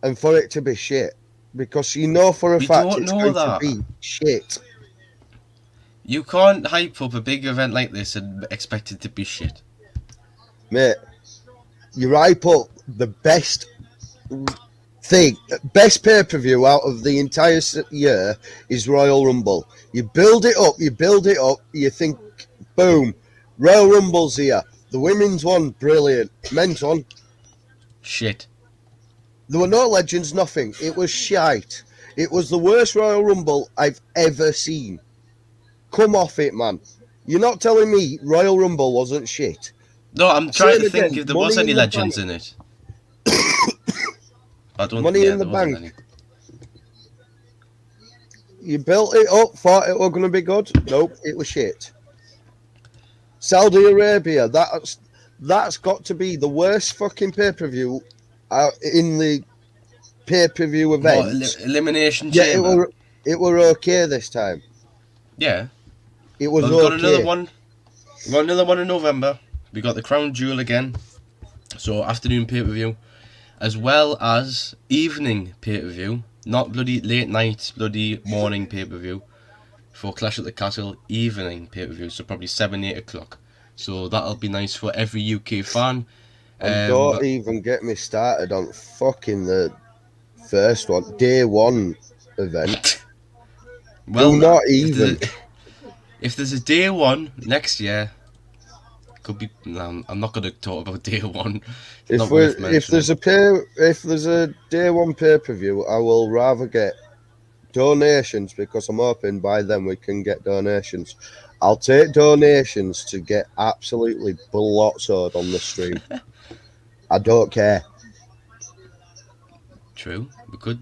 and for it to be shit. Because you know for a fact it's going to be shit. You can't hype up a big event like this and expect it to be shit. Mate, you hype up the best pay-per-view out of the entire year is Royal Rumble. You build it up, you think, boom, Royal Rumble's here. The women's one, brilliant. Men's one, shit. There were no legends, nothing. It was shite. It was the worst Royal Rumble I've ever seen. Come off it, man. You're not telling me Royal Rumble wasn't shit. No, I'm trying to think if there was any legends in it. I don't Money in the bank. You built it up, thought it was going to be good. Nope, it was shit. Saudi Arabia, that's got to be the worst fucking pay-per-view in the pay-per-view events. Elimination Chamber. It were okay this time. Yeah. It was okay. We got another one in November. We got the Crown Jewel again. So afternoon pay-per-view. As well as evening pay-per-view. Not bloody late night, bloody morning pay-per-view. For Clash at the Castle, evening pay-per-view. So probably 7, 8 o'clock. So that'll be nice for every UK fan. And don't even get me started on fucking the first one, day one event. Well, do not even. If there's a day one next year, could be. No, I'm not going to talk about day one. If there's a day one pay-per-view, I will rather get donations because I'm hoping by then we can get donations. I'll take donations to get absolutely blotzoed on the stream. I don't care. True, we could.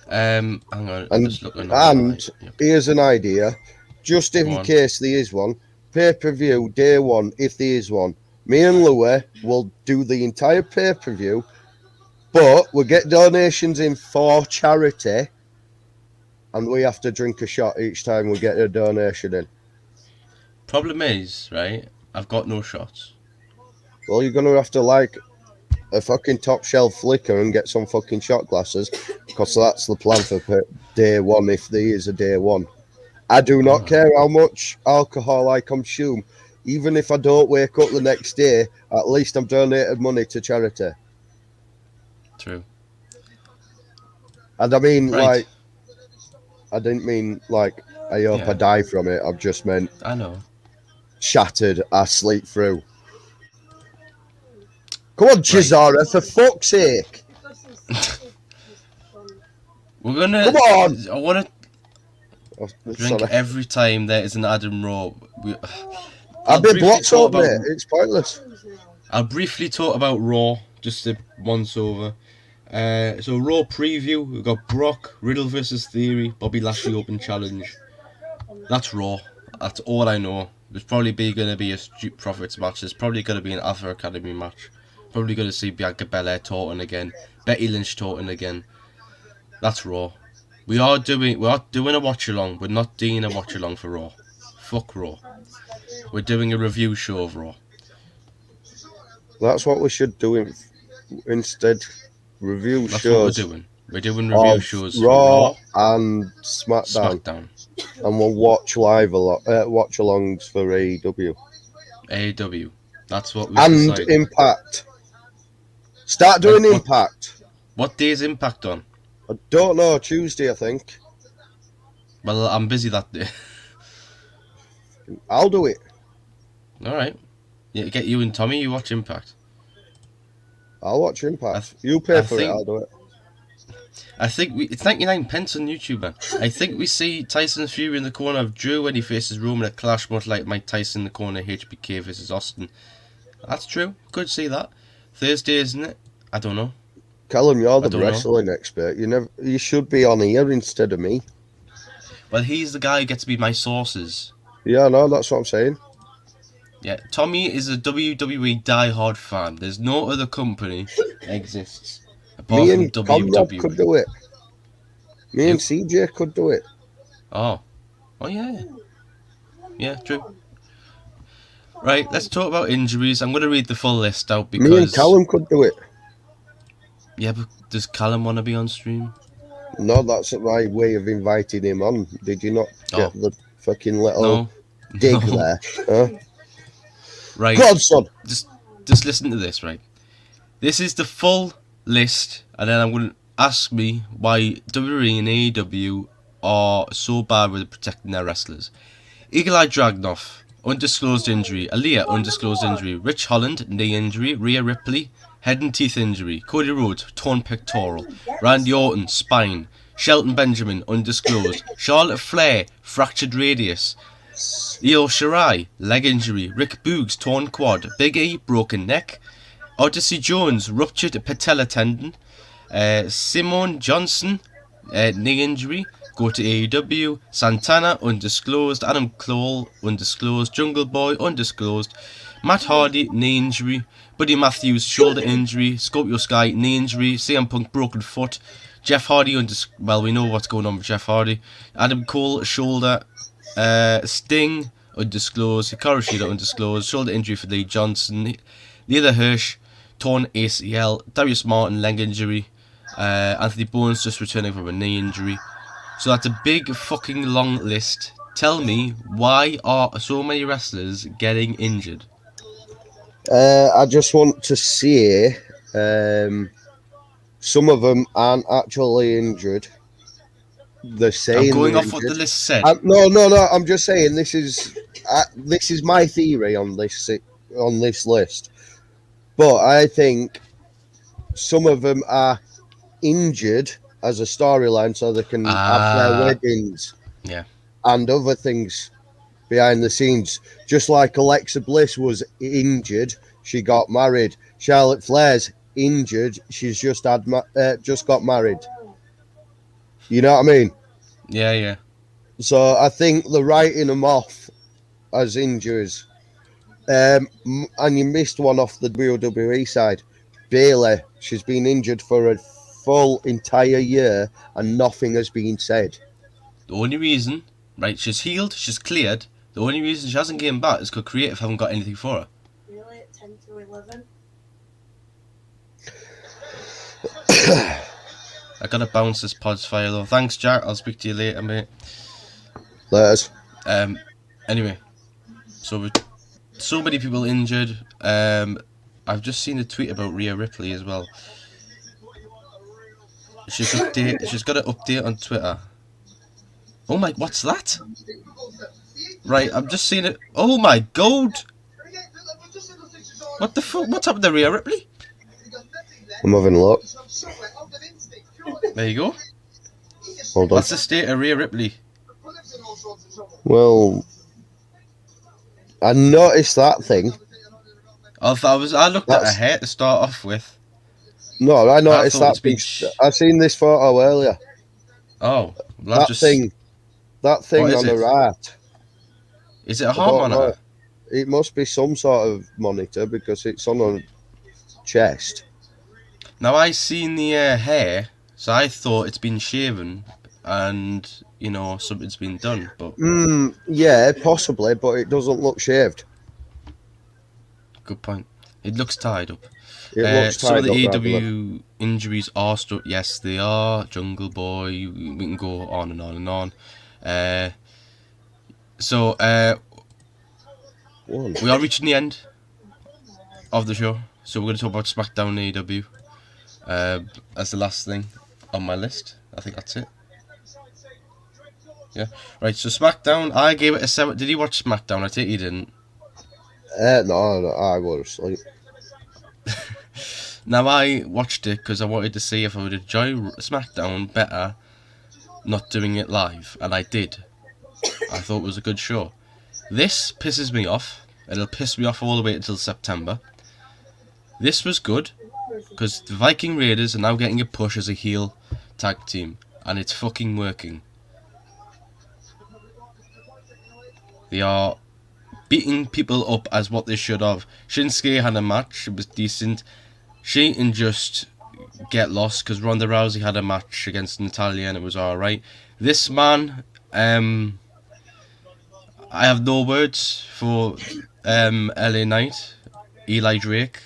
Hang on. And here's an idea, just in case there is one. Pay-per-view day one, if there is one. Me and Louie will do the entire pay-per-view, but we'll get donations in for charity, and we have to drink a shot each time we get a donation in. Problem is, right, I've got no shots. Well, you're going to have to like a fucking top shelf liquor and get some fucking shot glasses, because that's the plan for day one if there is a day one. I do not care how much alcohol I consume. Even if I don't wake up the next day, at least I've donated money to charity. True. And I mean, like, I didn't mean, like, I hope I die from it. I've just meant... I know. Shattered, I sleep through. Come on, Chisara, for fuck's sake. We're gonna... Come on! I want to drink every time there is an Adam Raw. I've been blocked up, mate. It's pointless. I'll briefly talk about Raw, just a once over. So Raw preview, we've got Brock, Riddle versus Theory, Bobby Lashley Open Challenge. That's Raw. That's all I know. There's probably going to be a Street Profits match. There's probably going to be an Alpha Academy match. Probably going to see Bianca Belair taunting again. Becky Lynch taunting again. That's Raw. We are doing a watch along. We're not doing a watch along for Raw. Fuck Raw. We're doing a review show of Raw. That's what we should do instead. Review That's shows. What we're doing. We're doing review shows Raw for Raw and Smackdown. And we'll watch live watch alongs for AEW. AEW. That's what we and decided. Impact. Start doing Impact. What day is Impact on? I don't know. Tuesday, I think. Well, I'm busy that day. I'll do it. All right. Yeah, get you and Tommy. You watch Impact. I'll watch Impact. You pay for it. I'll do it. I think it's 99 pence on YouTube, man. I think we see Tyson Fury in the corner of Drew when he faces Roman at Clash, much like Mike Tyson in the corner of HBK versus Austin. That's true. Could see that. Thursday, isn't it? I don't know. Callum, you're the wrestling expert. You should be on here instead of me. Well, he's the guy who gets to be my sources. Yeah, no, that's what I'm saying. Yeah, Tommy is a WWE diehard fan. There's no other company exists apart Me from and WWE. could do it. Me and CJ could do it. Oh yeah. Yeah, true. Right, let's talk about injuries. I'm going to read the full list out because... Me and Callum could do it. Yeah, but does Callum want to be on stream? No, that's my way of inviting him on. Did you not get the fucking little dig there? Huh? Right. God, son. Just listen to this, right? This is the full list, and then I'm going to ask me why WWE and AEW are so bad with protecting their wrestlers. Eagle Eye Dragunov, undisclosed injury. Aaliyah, undisclosed injury. Rich Holland, knee injury. Rhea Ripley, head and teeth injury. Cody Rhodes, torn pectoral. Randy Orton, spine. Shelton Benjamin, undisclosed. Charlotte Flair, fractured radius. Io Shirai, leg injury. Rick Boogs, torn quad. Big E, broken neck. Odyssey Jones, ruptured patella tendon. Simone Johnson, knee injury. Go to AEW. Santana, undisclosed. Adam Cole, undisclosed. Jungle Boy, undisclosed. Matt Hardy, knee injury. Buddy Matthews, shoulder injury. Scorpio Sky, knee injury. CM Punk, broken foot. Jeff Hardy, well, we know what's going on with Jeff Hardy. Adam Cole, shoulder. Sting, undisclosed. Hikaru Shida, undisclosed. Shoulder injury for Lee Johnson. Leather Hirsch, torn ACL. Darius Martin, leg injury. Anthony Bones just returning from a knee injury. So that's a big fucking long list. Tell me, why are so many wrestlers getting injured? I just want to say some of them aren't actually injured. They're saying I'm going off what the list said. No. I'm just saying this is my theory on this list. But I think some of them are injured as a storyline so they can have their weddings and other things behind the scenes. Just like Alexa Bliss was injured, she got married. Charlotte Flair's injured, she's just got married. You know what I mean? Yeah. So I think they're writing them off as injuries. And you missed one off the WWE side. Bayley, she's been injured for a full entire year and nothing has been said. The only reason, right, she's healed, she's cleared. The only reason she hasn't came back is because Creative haven't got anything for her. Really? At 10 to 11? I gotta bounce this pod's file though. Thanks, Jack. I'll speak to you later, mate. Later. Anyway, so with so many people injured, I've just seen a tweet about Rhea Ripley as well. She's got an update on Twitter. Oh my, what's that? Right, I'm just seeing it. Oh my god! What the fuck? What's happened to Rhea Ripley? I'm having a look. There you go. Hold on. What's the state of Rhea Ripley? Well, I noticed that thing. I looked at her hair to start off with. No, I noticed that thing. I seen this photo earlier. Oh, that thing on the right. Is it a heart monitor? It must be some sort of monitor because it's on her chest. Now I seen the hair, so I thought it's been shaven and something's been done. But yeah, possibly, but it doesn't look shaved. Good point. It looks tied up. It looks tied some of the up. AEW injuries are yes, they are. Jungle Boy. We can go on and on and on. We are reaching the end of the show, so we're going to talk about Smackdown and AEW. as the last thing on my list. I think that's it. Yeah. Right, so Smackdown, I gave it a 7. Did you watch Smackdown? I take you didn't. No, I was asleep. Now, I watched it because I wanted to see if I would enjoy Smackdown better not doing it live, and I did. I thought it was a good show. This pisses me off. It'll piss me off all the way until September. This was good because the Viking Raiders are now getting a push as a heel tag team, and it's fucking working. They are beating people up as what they should have. Shinsuke had a match, it was decent. She didn't just get lost because Ronda Rousey had a match against Natalya and it was alright. This man, I have no words for LA Knight, Eli Drake,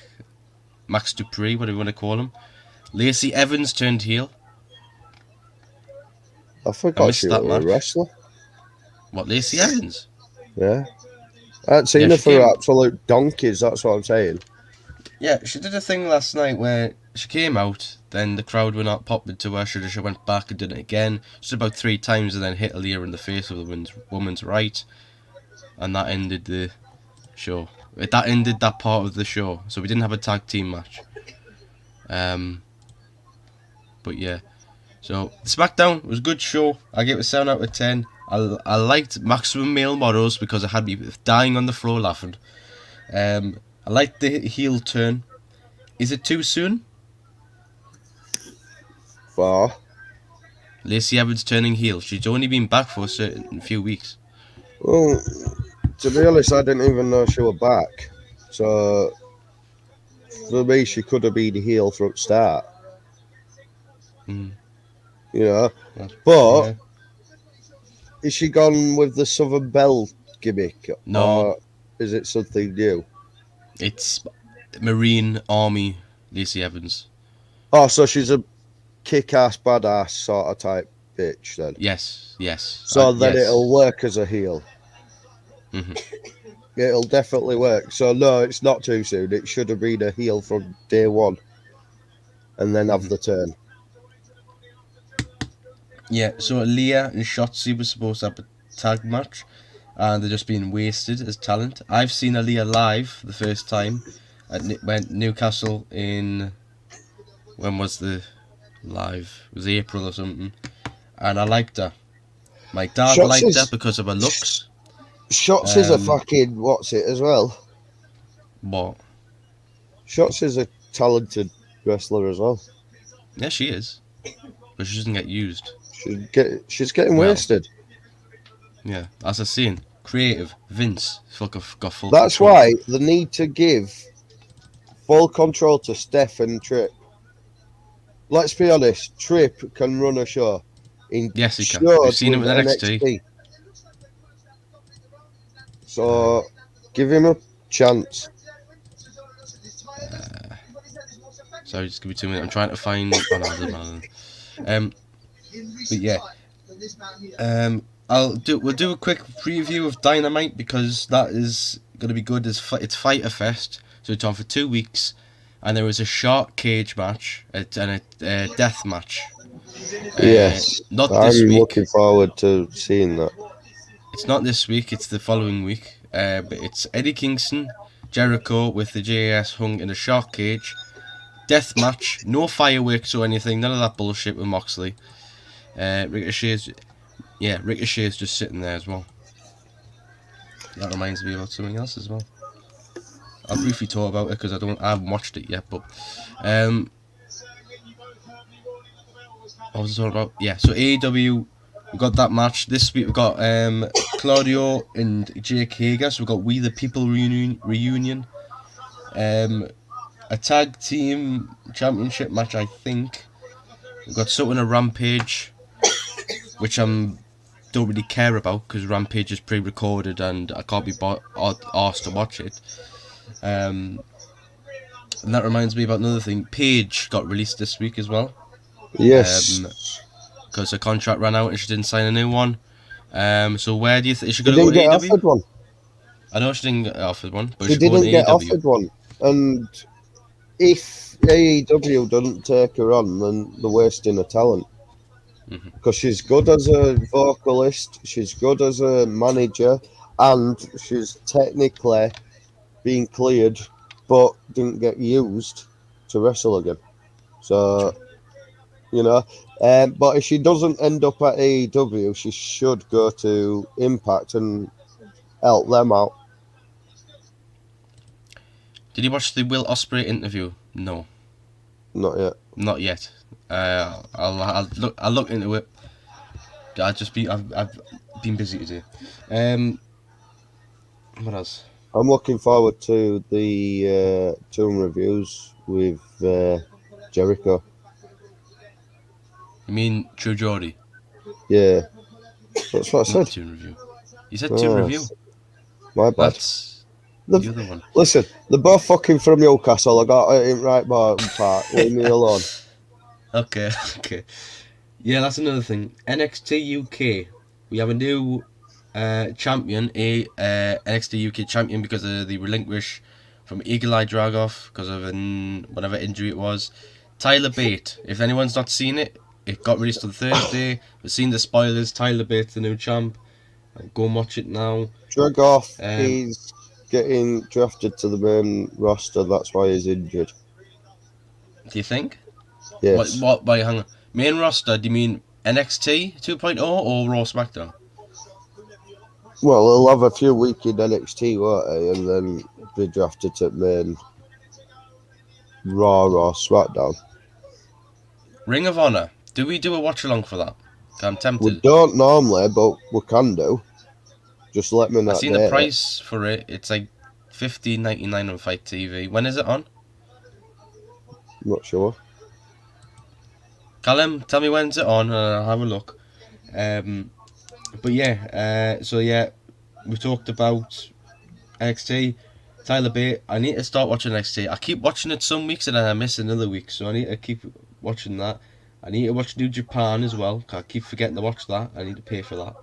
Max Dupree, whatever you want to call him. Lacey Evans turned heel. I forgot she was a wrestler. What, Lacey Evans? Yeah. I hadn't seen her for absolute donkeys, that's what I'm saying. Yeah, she did a thing last night where she came out, then the crowd were not popping to her, she went back and did it again. She did about 3 times and then hit Aaliyah in the face with the woman's right. And that ended the show. That ended that part of the show. So we didn't have a tag team match. But yeah. So SmackDown was a good show. I gave it a 7 out of 10. I liked Maximum Male Models because it had me dying on the floor laughing. I liked the heel turn. Is it too soon? Far. Lacey Evans turning heel. She's only been back for a certain few weeks. Well, to be honest, I didn't even know she was back. So, for me, she could have been the heel from the start. Mm. You know? But, yeah. Is she gone with the Southern Belle gimmick? No. Or is it something new? It's Marine Army Lacey Evans. Oh, so she's a kick-ass, badass sort of type bitch then? Yes. So then it'll work as a heel. Mm-hmm. It'll definitely work. So no, it's not too soon. It should have been a heel from day one. And then have the turn. Yeah, so Aaliyah and Shotzi were supposed to have a tag match. And they're just being wasted as talent. I've seen Aaliyah live the first time at Newcastle in... When was the live? It was April or something. And I liked her. My dad liked her because of her looks. Shots is a fucking what's it as well. What? Shots is a talented wrestler as well. Yeah, she is. But she doesn't get used. She's getting wasted. Yeah, as I've seen. Creative. Vince. Got full That's control. why they need to give full control to Steph and Tripp. Let's be honest, Tripp can run a show. Yes, he can. We've seen him with NXT. So, give him a chance. Sorry, just give me 2 minutes. I'm trying to find... But yeah. We'll do a quick preview of Dynamite because that is going to be good. It's Fyter Fest, so it's on for 2 weeks. And there was a shark cage match and a death match. Yes, not this week. I'm looking forward to seeing that. It's not this week, it's the following week. But it's Eddie Kingston, Jericho with the JAS hung in a shark cage. Death match, no fireworks or anything, none of that bullshit with Moxley. Ricochet's just sitting there as well. That reminds me about something else as well. I'll briefly talk about it because I haven't watched it yet, but what was I talking about? Yeah, so AEW, we've got that match. This week we've got Claudio and Jake Hager, so we've got We the People reunion. A tag team championship match, I think. We've got something a Rampage, which don't really care about because Rampage is pre-recorded and I can't be asked to watch it. And that reminds me about another thing. Paige got released this week as well. Yes. Because her contract ran out and she didn't sign a new one. So where do you think is she going to go to AEW? Offered one. I know she didn't get offered one, but she didn't get offered one, and if AEW doesn't take her on, then they're wasting her talent. Because she's good as a vocalist, she's good as a manager, and she's technically been cleared, but didn't get used to wrestle again. So, you know, but if she doesn't end up at AEW, she should go to Impact and help them out. Did you watch the Will Ospreay interview? No. Not yet. Not yet. I'll look into it. I've been busy today. What else? I'm looking forward to the Tomb reviews with Jericho. You mean True Geordie? Yeah, that's what I said. Tomb review. You said Tomb review. My bad. That's the other one. Listen, they're both fucking from Newcastle. I got it in right bottom part. Leave me alone. Okay. Yeah, that's another thing. NXT UK. We have a new champion, NXT UK champion, because of the relinquish from Eagle Eye Dragoff because of whatever injury it was. Tyler Bate. If anyone's not seen it, it got released on Thursday. We've seen the spoilers. Tyler Bate's the new champ. Go and watch it now. Dragoff, he's getting drafted to the main roster. That's why he's injured. Do you think? Yes. Wait, hang on. Main roster, do you mean NXT 2.0 or Raw SmackDown? Well, he'll have a few weeks in NXT, won't he? And then be drafted to main Raw or SmackDown. Ring of Honor. Do we do a watch along for that? I'm tempted. We don't normally, but we can do. Just let me know. I've seen the price for it. It's like $15.99 on Fight TV. When is it on? I'm not sure. Callum, tell me when's it on and I'll have a look. But yeah, so yeah, we talked about NXT. Tyler Bate. I need to start watching NXT. I keep watching it some weeks and then I miss another week, so I need to keep watching that. I need to watch New Japan as well. I keep forgetting to watch that. I need to pay for that.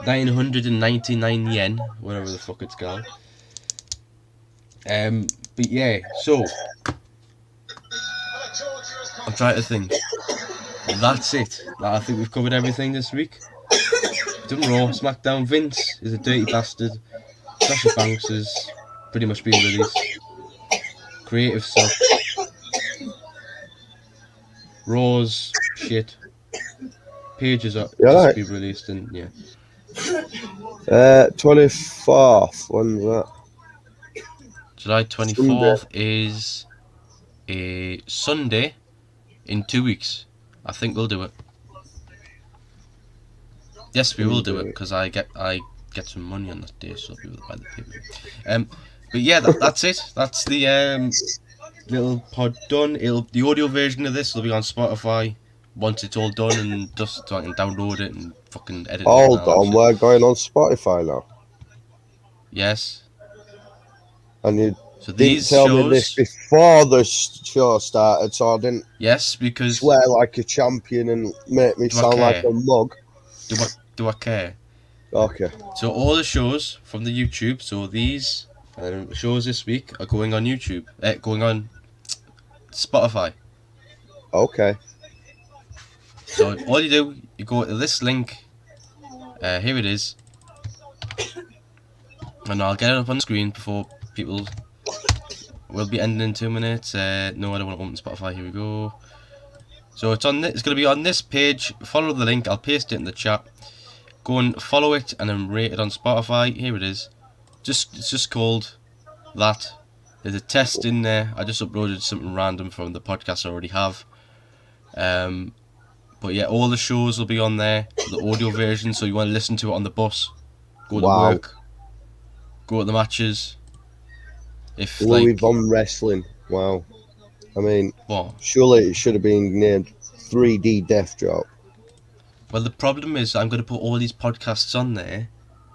999 yen, whatever the fuck it's called. But yeah, so I'm trying to think. That's it. I think we've covered everything this week. Done Raw, SmackDown. Vince is a dirty bastard. Sasha Banks has pretty much been released. Creative stuff. Raw's shit. Paige is up to be released, and yeah. 24th. When's that? July 24th is a Sunday in 2 weeks. I think we'll do it. Yes, we will do it because I get some money on that day, so people buy the paper. But yeah, that's it. That's the little pod done. The audio version of this will be on Spotify once it's all done, and just so I can download it and fucking edit it. Hold on, we're going on Spotify now. Yes. And you didn't tell me this before the show started, so I didn't. Yes, because swear like a champion and make me sound like a mug. Do I care? Okay. So all the shows from the YouTube, so these shows this week are going on YouTube, going on Spotify. Okay. So all you do, you go to this link. Here it is, and I'll get it up on the screen before people. We'll be ending in 2 minutes. No, I don't want to open Spotify. Here we go. So it's on. It's going to be on this page. Follow the link. I'll paste it in the chat. Go and follow it and then rate it on Spotify. Here it is. It's just called that. There's a test in there. I just uploaded something random from the podcast I already have. But yeah, all the shows will be on there. The audio version, so you want to listen to it on the bus, go to work, go to the matches. If Louie Von Wrestling. Wow. I mean, what? Surely it should have been named 3D Death Drop. Well, the problem is I'm going to put all these podcasts on there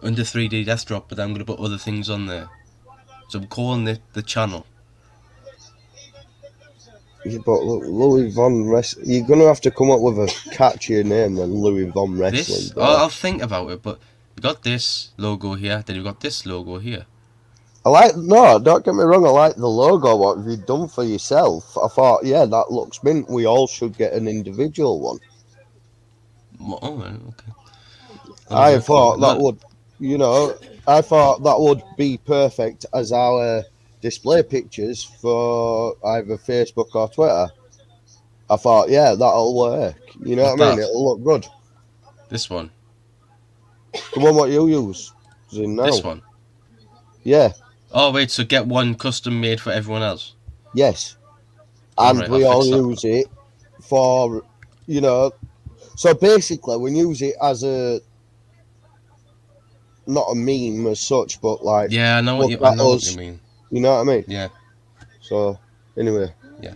under 3D Death Drop, but then I'm going to put other things on there. So I'm calling it the channel. Yeah, but Louie Von Wrestling, you're going to have to come up with a catchier name than Louie Von Wrestling. I'll think about it, but we got this logo here, then we've got this logo here. No, don't get me wrong, I like the logo, what you've done for yourself. I thought, yeah, that looks mint. We all should get an individual one. Oh, right, okay. I thought that would, I thought that would be perfect as our display pictures for either Facebook or Twitter. I thought, yeah, that'll work. You know what I mean? It'll look good. This one? The one what you use. Now. This one? Yeah. Oh, wait, so get one custom made for everyone else? Yes. And we all use it for, so basically we use it as not a meme as such, but like... Yeah, I know what you mean. You know what I mean? Yeah. So, anyway. Yeah.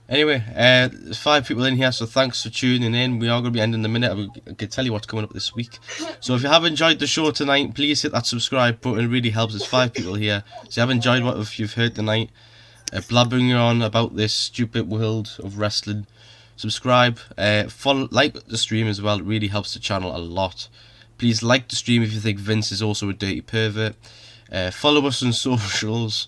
Anyway, there's 5 people in here, so thanks for tuning in. We are going to be ending in a minute. I can tell you what's coming up this week. So if you have enjoyed the show tonight, please hit that subscribe button. It really helps. There's 5 people here. So if you have enjoyed what you've heard tonight, blabbering on about this stupid world of wrestling, subscribe. Follow, like the stream as well. It really helps the channel a lot. Please like the stream if you think Vince is also a dirty pervert. Follow us on socials.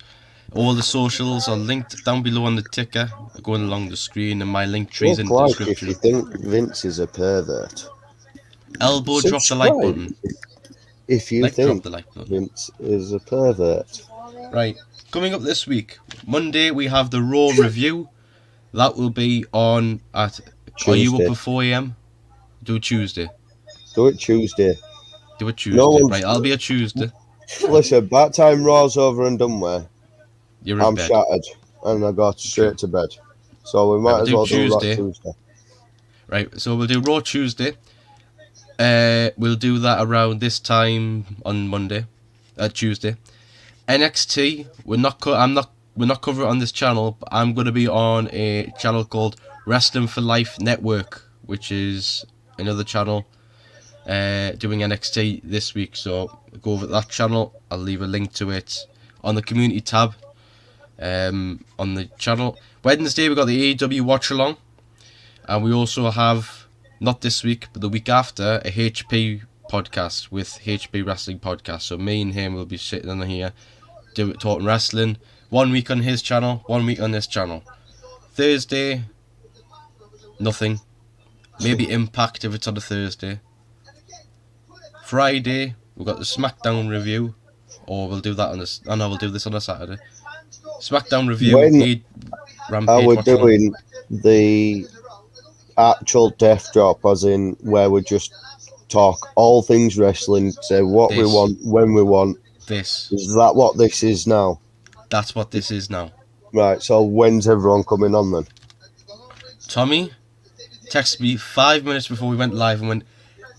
All the socials are linked down below on the ticker, going along the screen, and my link tree's in the description. If you think Vince is a pervert, drop the like button. If you think Vince is a pervert. Right, coming up this week, Monday we have the Raw review. That will be on at... Tuesday. Are you up at 4 AM? Do it Tuesday. Do it Tuesday. Right, I'll be a Tuesday. Listen, by the time Raw's over and done with, I'm bed. shattered and I go straight to bed. So we might as well do that Tuesday. Right, so we'll do Raw Tuesday. We'll do that around this time on Tuesday. NXT, we're not covering it on this channel, but I'm going to be on a channel called Wrestling for Life Network, which is another channel doing NXT this week. So go over to that channel. I'll leave a link to it on the community tab. On the channel. Wednesday we got the AEW watch along, and we also have, not this week but the week after, a HP podcast with HP Wrestling Podcast. So me and him will be sitting on here talking wrestling, 1 week on his channel, 1 week on this channel. Thursday, nothing, maybe Impact if it's on a Thursday. Friday we've got the Smackdown review, or we'll do that on this. Oh no, we'll do this on a Saturday. Smackdown review. Are we doing the actual death drop, as in where we just talk all things wrestling, say what we want, when we want? This. Is that what this is now? That's what this is now. Right, so when's everyone coming on then? Tommy texted me 5 minutes before we went live and went,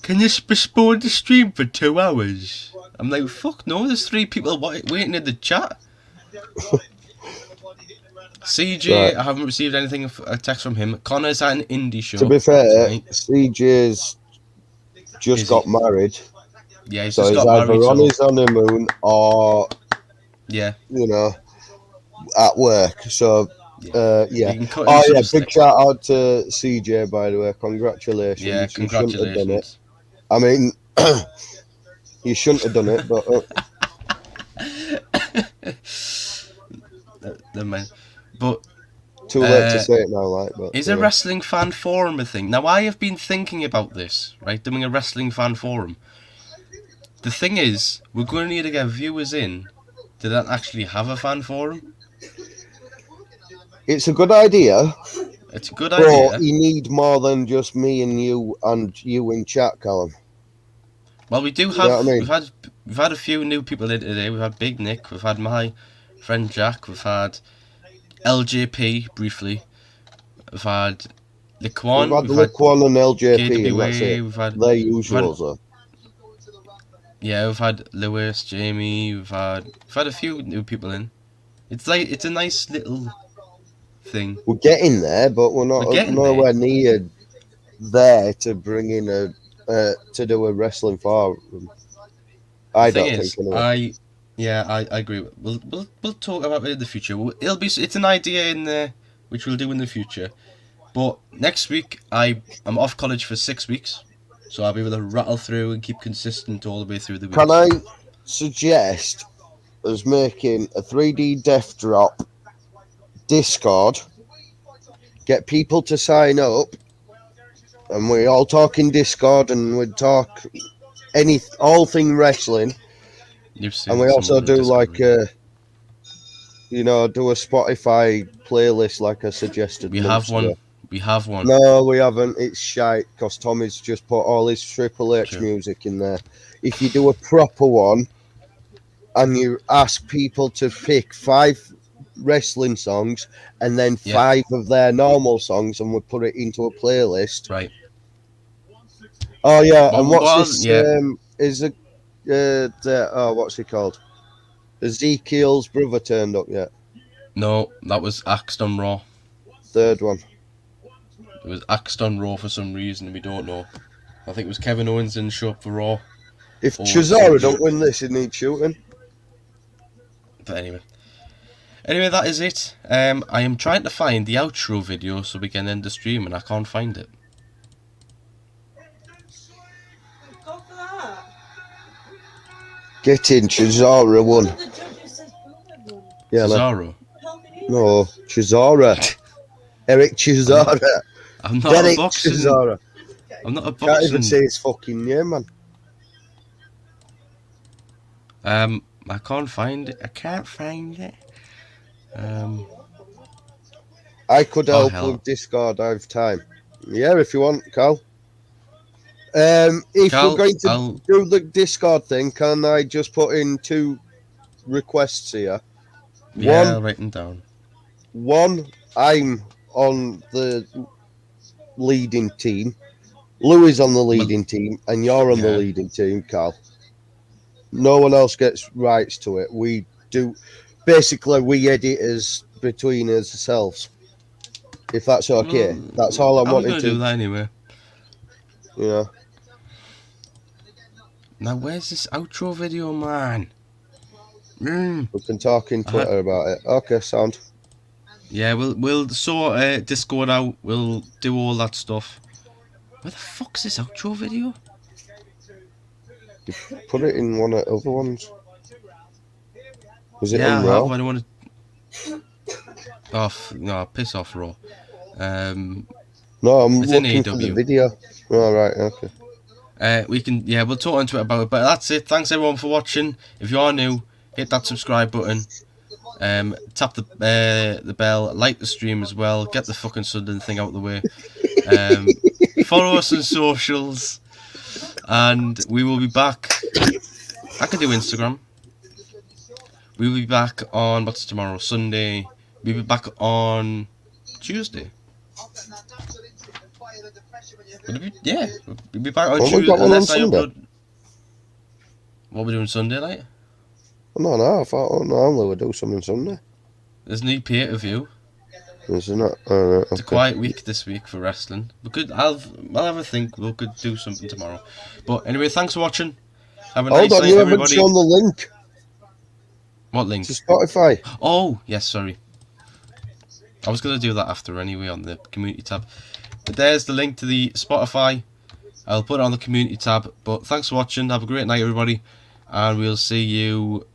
"Can you postpone the stream for 2 hours?" I'm like, fuck no, there's 3 people waiting in the chat. CJ, right. I haven't received anything, a text from him. Connor's at an indie show. To be fair, CJ's just got married. Yeah, he's so just he's got either married. On his honeymoon or, at work. So, yeah. Oh, yeah, big shout out to CJ, by the way. Congratulations. Yeah, congratulations. I mean, you shouldn't have done it, but... Never mind. But too late to say it now, like. But is a wrestling fan forum a thing? Now I have been thinking about this, right? Doing a wrestling fan forum. The thing is, we're going to need to get viewers in to that actually have a fan forum. It's a good idea. It's a good idea. But you need more than just me and you in chat, Callum. Well, we do have. You know what I mean? We've had a few new people in today. We've had Big Nick. We've had my friend Jack. We've had LJP briefly. We've had Liquan. We've had Liquan and LJP. KWA, we've had their usuals. Yeah, we've had Lewis, Jamie. We've had a few new people in. It's a nice little thing. We're getting there, but we're nowhere near there to bring in to do a wrestling forum. I agree. We'll talk about it in the future. It's an idea in there which we'll do in the future. But next week I'm off college for 6 weeks, so I'll be able to rattle through and keep consistent all the way through the week. Can I suggest as making a 3D Death Drop Discord, get people to sign up, and we all talk in Discord, and we'd talk all thing wrestling. And we also do like do a Spotify playlist like I suggested. We have one. We have one. No, we haven't. It's shite because Tommy's just put all his Triple H music in there. If you do a proper one and you ask people to pick 5 wrestling songs and then 5 of their normal songs, and we put it into a playlist. Right. Oh yeah, and what's this? Is a what's he called? Ezekiel's brother turned up yet? No, that was axed on Raw. Third one. It was axed on Raw for some reason, we don't know. I think it was Kevin Owens didn't show up for Raw. If Cesaro don't win this, he needs shooting. But anyway, that is it. I am trying to find the outro video so we can end the stream, and I can't find it. Go for that. Get in, Cesaro won. Yeah, Cesaro? No, Cesaro. Eric Cesaro. I'm not Derek a boxing. Cesaro. I'm not a boxing. Can't even say his fucking name, man. I can't find it. I can't find it. I could help with Discord. I have time. Yeah, if you want, Carl. If Carl, we're going to do the Discord thing, can I just put in 2 requests here? Yeah, written down. One, I'm on the leading team. Louie is on the leading team, and you're on the leading team, Carl. No one else gets rights to it. We do. Basically, we editors between ourselves. If that's okay. That's all I wanted to do that anyway. Yeah. Now, where's this outro video, man? We can talk in Twitter about it. Okay, sound. Yeah, we'll sort Discord out. We'll do all that stuff. Where the fuck's this outro video? You put it in one of the other ones. Was it on Raw? I don't want to. No, piss off, Raw. No, I'm looking for the video. Oh, right, okay. We'll talk into it about it. But that's it. Thanks everyone for watching. If you are new, hit that subscribe button. Tap the bell, like the stream as well. Get the fucking Sunday thing out of the way. Follow us on socials, and we will be back. I can do Instagram. We will be back on what's tomorrow? Sunday. We'll be back on Tuesday. We'll be back on Tuesday. Unless I upload. What are we doing Sunday, like? No, I thought normally we'd do something Sunday. There's no pay-per-view. Is it not? Okay. It's a quiet week this week for wrestling. I'll have a think. We could do something tomorrow. But anyway, thanks for watching. Have a nice night, you everybody. haven't shown the link. What link? To Spotify. Oh, yes, sorry. I was going to do that after anyway on the community tab. But there's the link to the Spotify. I'll put it on the community tab. But thanks for watching. Have a great night, everybody. And we'll see you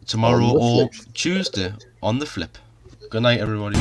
tomorrow or Tuesday on the flip. Good night, everybody.